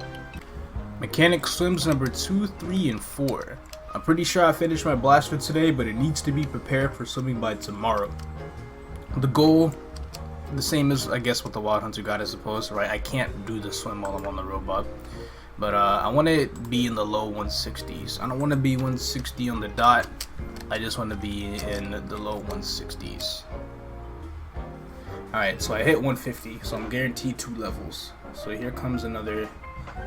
Mechanic swims number 2, 3, and 4. I'm pretty sure I finished my blast for today, but it needs to be prepared for swimming by tomorrow. The goal, the same as I guess what the Wild Hunter got, I suppose, right? I can't do the swim while I'm on the robot, but I want to be in the low 160s. I don't want to be 160 on the dot. I just want to be in the low 160s. Alright, so I hit 150, so I'm guaranteed 2 levels. So here comes another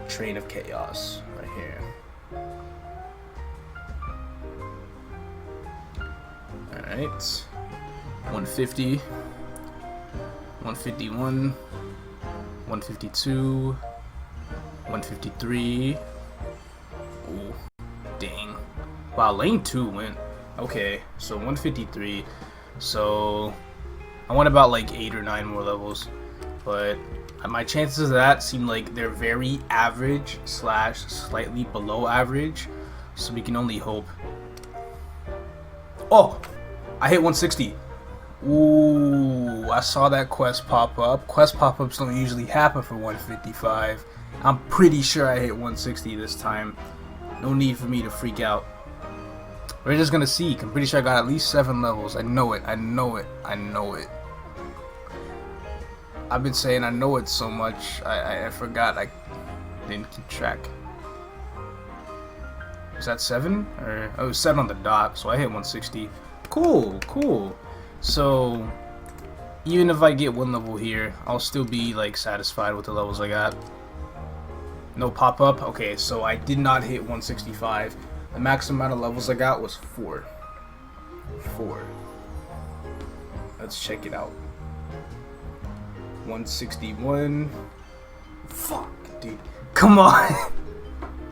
train of chaos right here. Alright, 150, 151, 152, 153. Ooh, dang. Wow, lane 2 went. Okay, so 153. So I want about like 8 or 9 more levels, but my chances of that seem like they're very average / slightly below average, so we can only hope. Oh, I hit 160. Ooh, I saw that quest pop up. Quest pop-ups don't usually happen for 155. I'm pretty sure I hit 160 this time. No need for me to freak out. We're just gonna see. I'm pretty sure I got at least 7 levels. I know it. I know it. I know it. I've been saying I know it so much, I forgot I didn't keep track. Is that 7? Or oh, it was 7 on the dot, so I hit 160. Cool, cool. So even if I get 1 level here, I'll still be like satisfied with the levels I got. No pop-up? Okay, so I did not hit 165. The maximum amount of levels I got was 4. 4. Let's check it out. 161. Fuck, dude. Come on.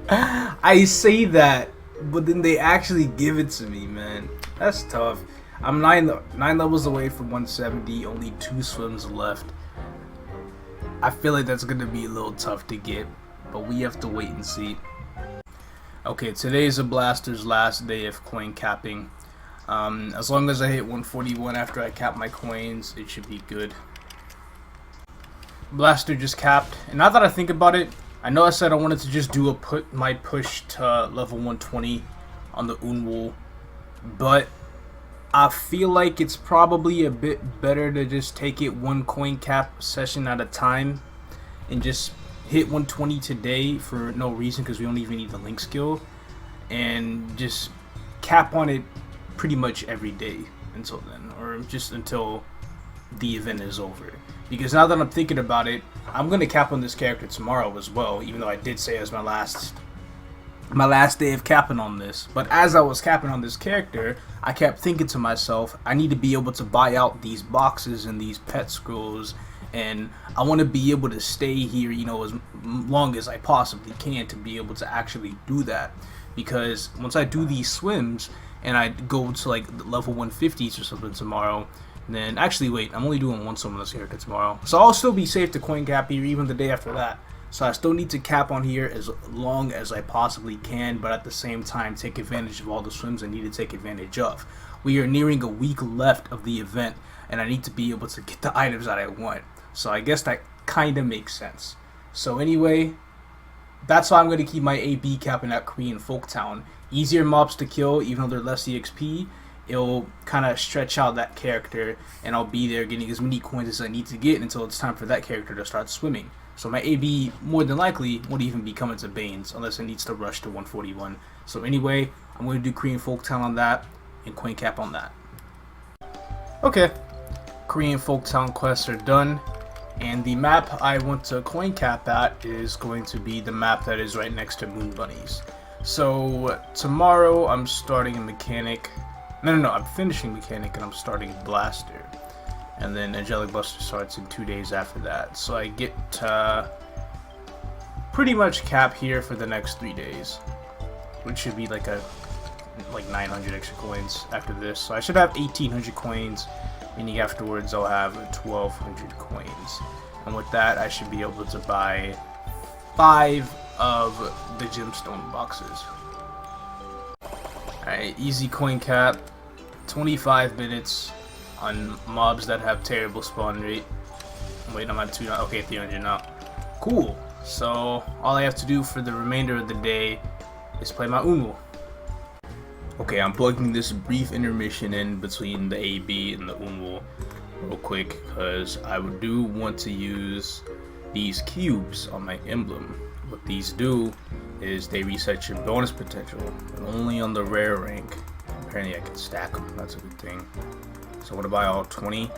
I say that but then they actually give it to me, man. That's tough. I'm nine levels away from 170. Only 2 swims left. I feel like that's gonna be a little tough to get, but we have to wait and see. Okay, today is a Blaster's last day of coin capping. As long as I hit 141 after I cap my coins, it should be good. Blaster just capped, and now that I think about it, I know I said I wanted to just do my push to level 120 on the Unwool, but I feel like it's probably a bit better to just take it one coin cap session at a time and just hit 120 today for no reason, because we don't even need the link skill, and just cap on it pretty much every day until then, or just until the event is over. Because now that I'm thinking about it, I'm gonna cap on this character tomorrow as well, even though I did say it was my last day of capping on this. But as I was capping on this character, I kept thinking to myself, I need to be able to buy out these boxes and these pet scrolls, and I want to be able to stay here, you know, as long as I possibly can to be able to actually do that. Because once I do these swims and I go to like level 150s or something tomorrow, then actually wait, I'm only doing one swim on this character tomorrow, so I'll still be safe to coin cap here even the day after that. So I still need to cap on here as long as I possibly can, but at the same time take advantage of all the swims I need to take advantage of. We are nearing a week left of the event, and I need to be able to get the items that I want. So I guess that kind of makes sense. So anyway, that's why I'm going to keep my AB capping at Korean Folktown. Easier mobs to kill, even though they're less EXP. It'll kind of stretch out that character, and I'll be there getting as many coins as I need to get until it's time for that character to start swimming. So my AB more than likely won't even be coming to Banes unless it needs to rush to 141. So anyway, I'm going to do Korean Folktown on that and coin cap on that. Okay, Korean Folktown quests are done, and the map I want to coin cap at is going to be the map that is right next to Moon Bunnies. So tomorrow I'm starting a mechanic. No, I'm finishing mechanic and I'm starting Blaster. And then Angelic Buster starts in 2 days after that. So I get to pretty much cap here for the next 3 days, which should be like 900 extra coins after this. So I should have 1800 coins, meaning afterwards I'll have 1200 coins. And with that, I should be able to buy 5 of the gemstone boxes. Alright, easy coin cap. 25 minutes on mobs that have terrible spawn rate. Wait, I'm at 200. Okay, 300 now. Cool. So all I have to do for the remainder of the day is play my Uno. Okay, I'm plugging this brief intermission in between the AB and the Uno real quick because I do want to use these cubes on my emblem. What these do is they reset your bonus potential, but only on the rare rank. Apparently I can stack them, that's a good thing. So I'm gonna buy all 20,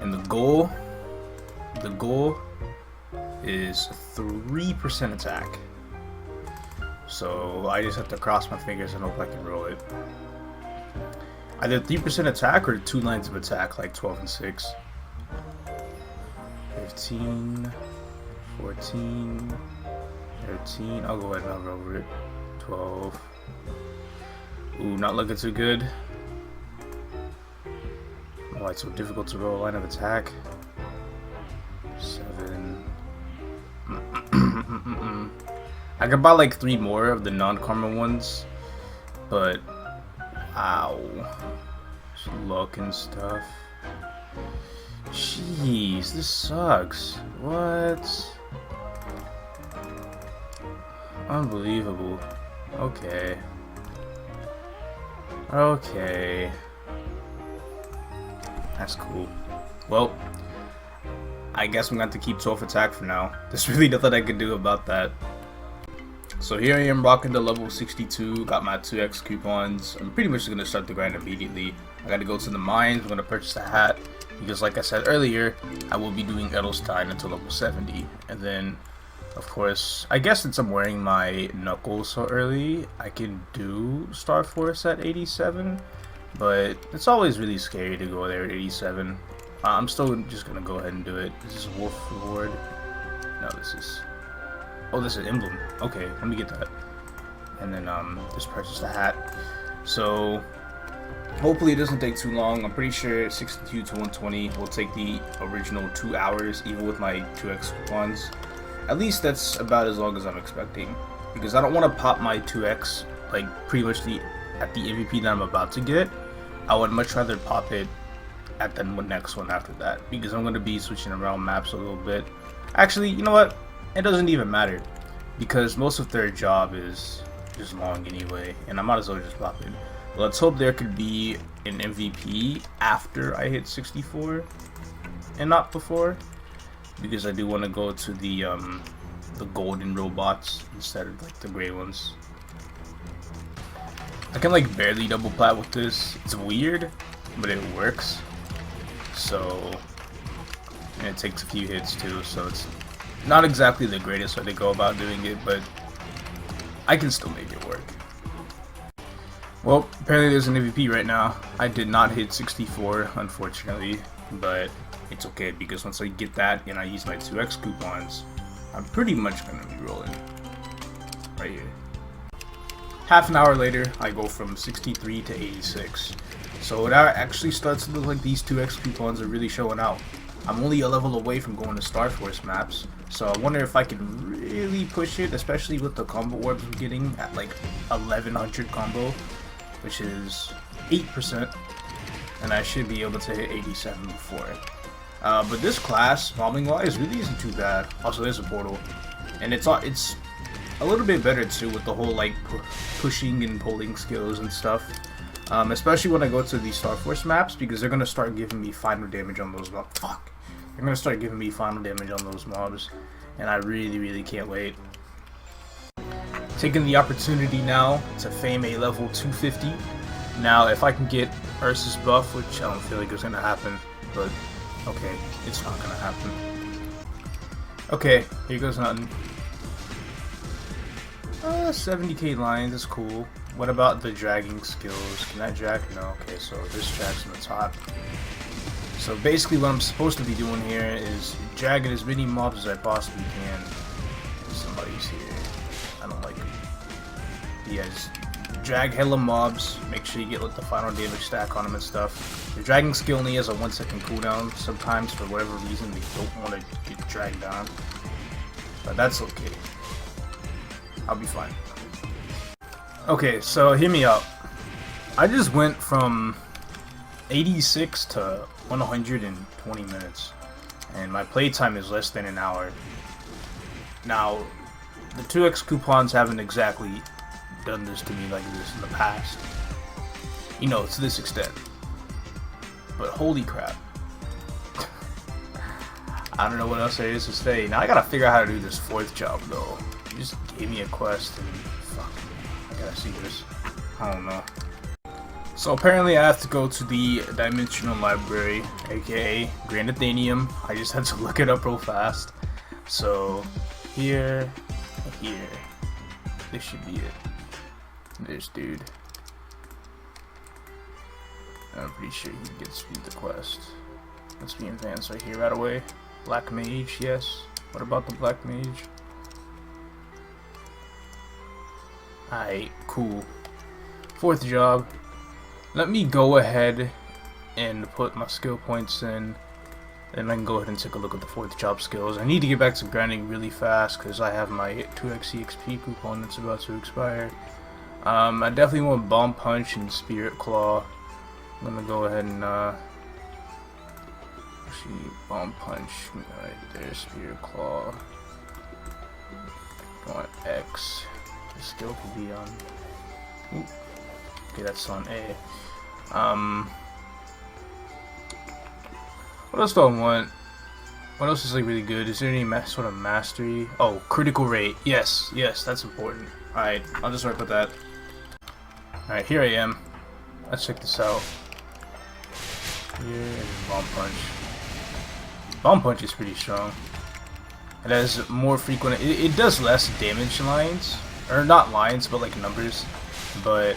and the goal is 3% attack. So I just have to cross my fingers and hope I can roll it. Either 3% attack or 2 lines of attack, like 12 and 6. 15, 14, 13, I'll go ahead and hover over it. 12. Ooh, not looking too good. Why it's so difficult to roll a line of attack. 7. I could buy like 3 more of the non-karma ones, but ow, luck and stuff. Jeez, this sucks. What? Unbelievable. Okay. Okay. That's cool. Well, I guess I'm going to keep 12 attack for now. There's really nothing I can do about that. So here I am rocking to level 62, got my 2x coupons. I'm pretty much going to start the grind immediately. I got to go to the mines, I'm going to purchase a hat, because like I said earlier, I will be doing Edelstein until level 70. And then, of course, I guess since I'm wearing my knuckles so early, I can do Star Force at 87. But it's always really scary to go there at 87. I'm still just going to go ahead and do it. This is Wolf Reward. No, this is... Oh, this is Emblem. Okay, let me get that. and then just purchase the hat. So hopefully it doesn't take too long. I'm pretty sure 62 to 120 will take the original 2 hours, even with my 2x coupons. At least that's about as long as I'm expecting, because I don't want to pop my 2x like pretty much at the MVP that I'm about to get. I would much rather pop it at the next one after that, because I'm going to be switching around maps a little bit. Actually, you know what? It doesn't even matter, because most of their job is just long anyway, and I might as well just pop it. Let's hope there could be an MVP after I hit 64 and not before, because I do want to go to the golden robots instead of like the gray ones. I can like barely double plat with this. It's weird, but it works. So, and it takes a few hits too, so it's not exactly the greatest way to go about doing it, but I can still make it work. Well, apparently there's an MVP right now. I did not hit 64, unfortunately, but it's okay, because once I get that and I use my 2x coupons, I'm pretty much going to be rolling. Right here. Half an hour later, I go from 63 to 86. So that actually starts to look like these 2x coupons are really showing out. I'm only a level away from going to Star Force maps, so I wonder if I can really push it, especially with the combo orbs I'm getting at like 1100 combo, which is 8%, and I should be able to hit 87 before. But this class, mobbing wise, really isn't too bad. Also, there's a portal, and it's a little bit better too with the whole like pushing and pulling skills and stuff. Especially when I go to the Star Force maps, because they're gonna start giving me final damage on those mobs. Fuck! They're gonna start giving me final damage on those mobs, and I really can't wait. Taking the opportunity now to fame a level 250. Now, if I can get Ursa's buff, which I don't feel like is gonna happen, but okay, it's not gonna happen. Okay, here goes nothing. 70k lines is cool. What about the dragging skills? Can I drag? No. Okay, so this drags on the top. So basically what I'm supposed to be doing here is dragging as many mobs as I possibly can. Somebody's here. I don't like it. Yeah, just drag hella mobs. Make sure you get like the final damage stack on them and stuff. The dragging skill only has a 1 second cooldown. Sometimes for whatever reason they don't want to get dragged down. But that's okay. I'll be fine. Okay, so hear me out. I just went from 86 to 120 minutes, and my playtime is less than an hour. Now, the 2x coupons haven't exactly done this to me like this in the past. You know, to this extent. But holy crap. I don't know what else there is to say. Now I gotta figure out how to do this 4th job though. You just gave me a quest and fuck. I gotta see this. I don't know. So apparently I have to go to the Dimensional Library, aka Grand Athenium. I just had to look it up real fast. So here. This should be it. This dude. I'm pretty sure he gets me the quest. Let's be advanced right here right away. Black Mage, yes. What about the Black Mage? Alright, cool. 4th job. Let me go ahead and put my skill points in, and I can go ahead and take a look at the 4th job skills. I need to get back to grinding really fast because I have my 2x EXP coupon that's about to expire. I definitely want Bomb Punch and Spirit Claw. I'm gonna go ahead and actually Bomb Punch right there, Spirit Claw. I want X. The skill could be on. Ooh. Okay, that's on A. What else do I want? What else is like really good? Is there any sort of mastery? Oh, critical rate. Yes, that's important. Alright, I'll just work with that. Alright, here I am. Let's check this out. Here, and Bomb Punch. Bomb Punch is pretty strong. It has more frequent. It does less damage lines, or not lines, but like numbers. But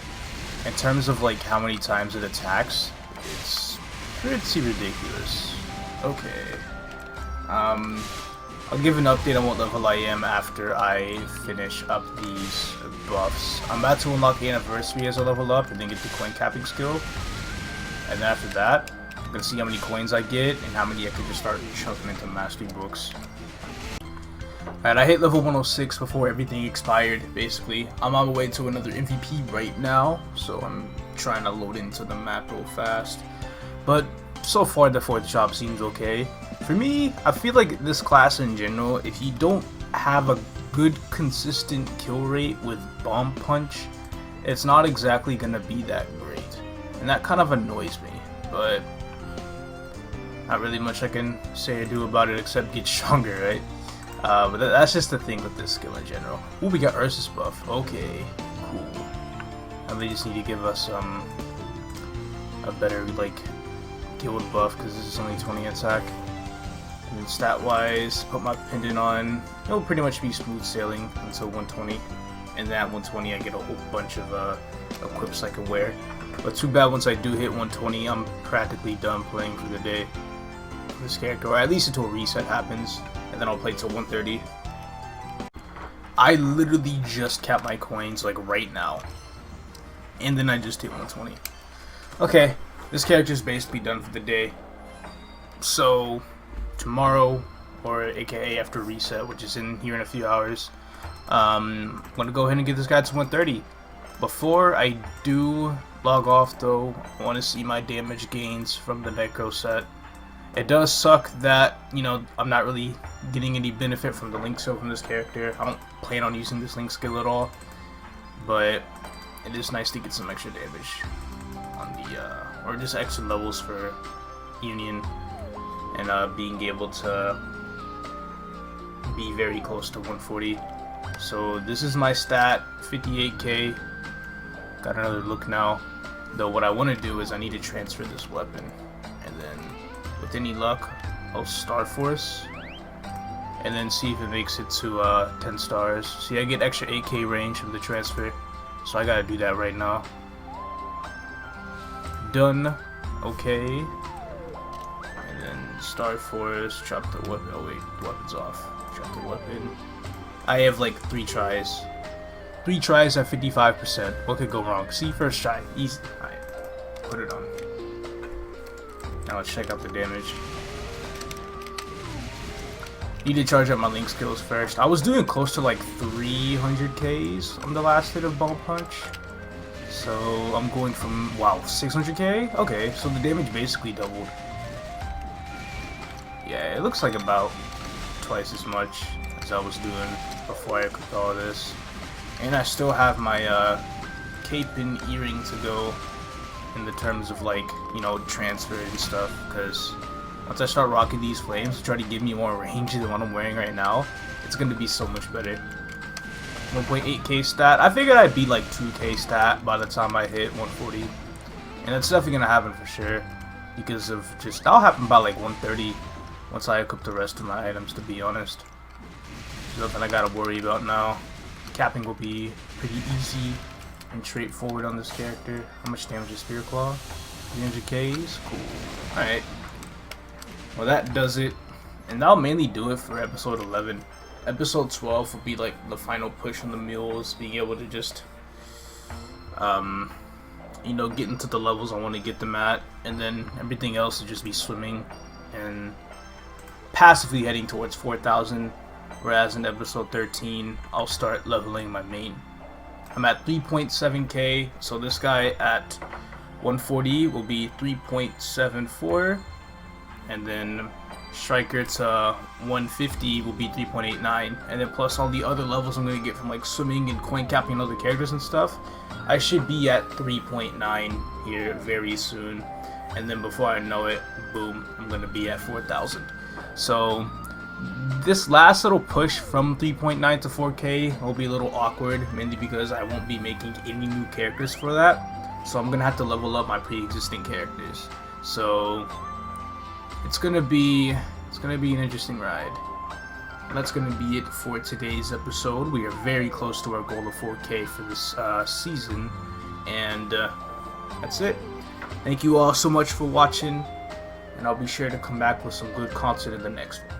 in terms of like how many times it attacks, it's pretty ridiculous. Okay. I'll give an update on what level I am after I finish up these buffs. I'm about to unlock the anniversary as I level up and then get the coin capping skill. And then after that, I'm going to see how many coins I get and how many I can just start chucking into mastery books. Alright, I hit level 106 before everything expired, basically. I'm on my way to another MVP right now, so I'm trying to load into the map real fast. But so far the 4th job seems okay. For me, I feel like this class in general, if you don't have a good consistent kill rate with Bomb Punch, it's not exactly going to be that great. And that kind of annoys me, but not really much I can say or do about it except get stronger, right? But that's just the thing with this skill in general. Ooh, we got Ursus buff. Okay, cool. And they just need to give us a better like guild buff because this is only 20 attack. And then stat wise, put my pendant on. It'll pretty much be smooth sailing until 120. And then at 120 I get a whole bunch of equips I can wear. But too bad once I do hit 120, I'm practically done playing for the day. This character, or at least until a reset happens, and then I'll play till 130. I literally just capped my coins like right now, and then I just hit 120. Okay, this character's basically done for the day. So tomorrow, or aka after reset, which is in here in a few hours, I'm gonna go ahead and get this guy to 130. Before I do log off though, I want to see my damage gains from the Necro set. It does suck that, you know, I'm not really getting any benefit from the link skill from this character. I don't plan on using this link skill at all, but it is nice to get some extra damage on the, or just extra levels for Union, and being able to be very close to 140. So this is my stat, 58k. Got another look now, though what I want to do is I need to transfer this weapon, and then with any luck, I'll Star Force, and then see if it makes it to 10 stars. See, I get extra 8k range from the transfer, so I gotta do that right now. Done. Okay. And then Star Force, drop the weapon. Oh wait, the weapon's off. Drop the weapon. I have like 3 tries. 3 tries at 55%. What could go wrong? See, first try. Easy. Alright. Put it on. Now let's check out the damage. Need to charge up my link skills first. I was doing close to like 300Ks on the last hit of Bomb Punch. So I'm going from, wow, 600K? Okay, so the damage basically doubled. Yeah, it looks like about twice as much as I was doing before I equipped all this. And I still have my cape and earring to go in the terms of like, you know, transfer and stuff, because once I start rocking these flames to try to give me more range than what I'm wearing right now, it's going to be so much better. 1.8k stat. I figured I'd be like 2k stat by the time I hit 140, and that's definitely going to happen for sure, because of just, that'll happen by like 130 once I equip the rest of my items, to be honest. There's nothing I got to worry about now. Capping will be pretty easy and straightforward on this character. How much damage is Spear Claw? 300Ks? Cool. Alright. Well, that does it. And that'll mainly do it for episode 11. Episode 12 will be like the final push on the mules, being able to just, you know, get into the levels I want to get them at. And then everything else will just be swimming and passively heading towards 4,000. Whereas in episode 13, I'll start leveling my main. I'm at 3.7k, so this guy at 140 will be 3.74, and then Striker to 150 will be 3.89, and then plus all the other levels I'm going to get from like swimming and coin capping other characters and stuff, I should be at 3.9 here very soon, and then before I know it, boom, I'm going to be at 4,000. So this last little push from 3.9 to 4k will be a little awkward, mainly because I won't be making any new characters for that. So I'm gonna have to level up my pre-existing characters. So it's gonna be an interesting ride. That's gonna be it for today's episode. We are very close to our goal of 4k for this season, and that's it. Thank you all so much for watching, and I'll be sure to come back with some good content in the next one.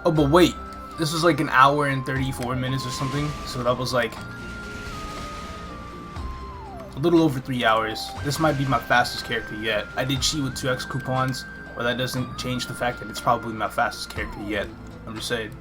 Oh, but wait. This was like an hour and 34 minutes or something. So that was like a little over 3 hours. This might be my fastest character yet. I did cheat with 2x coupons, but that doesn't change the fact that it's probably my fastest character yet. I'm just saying.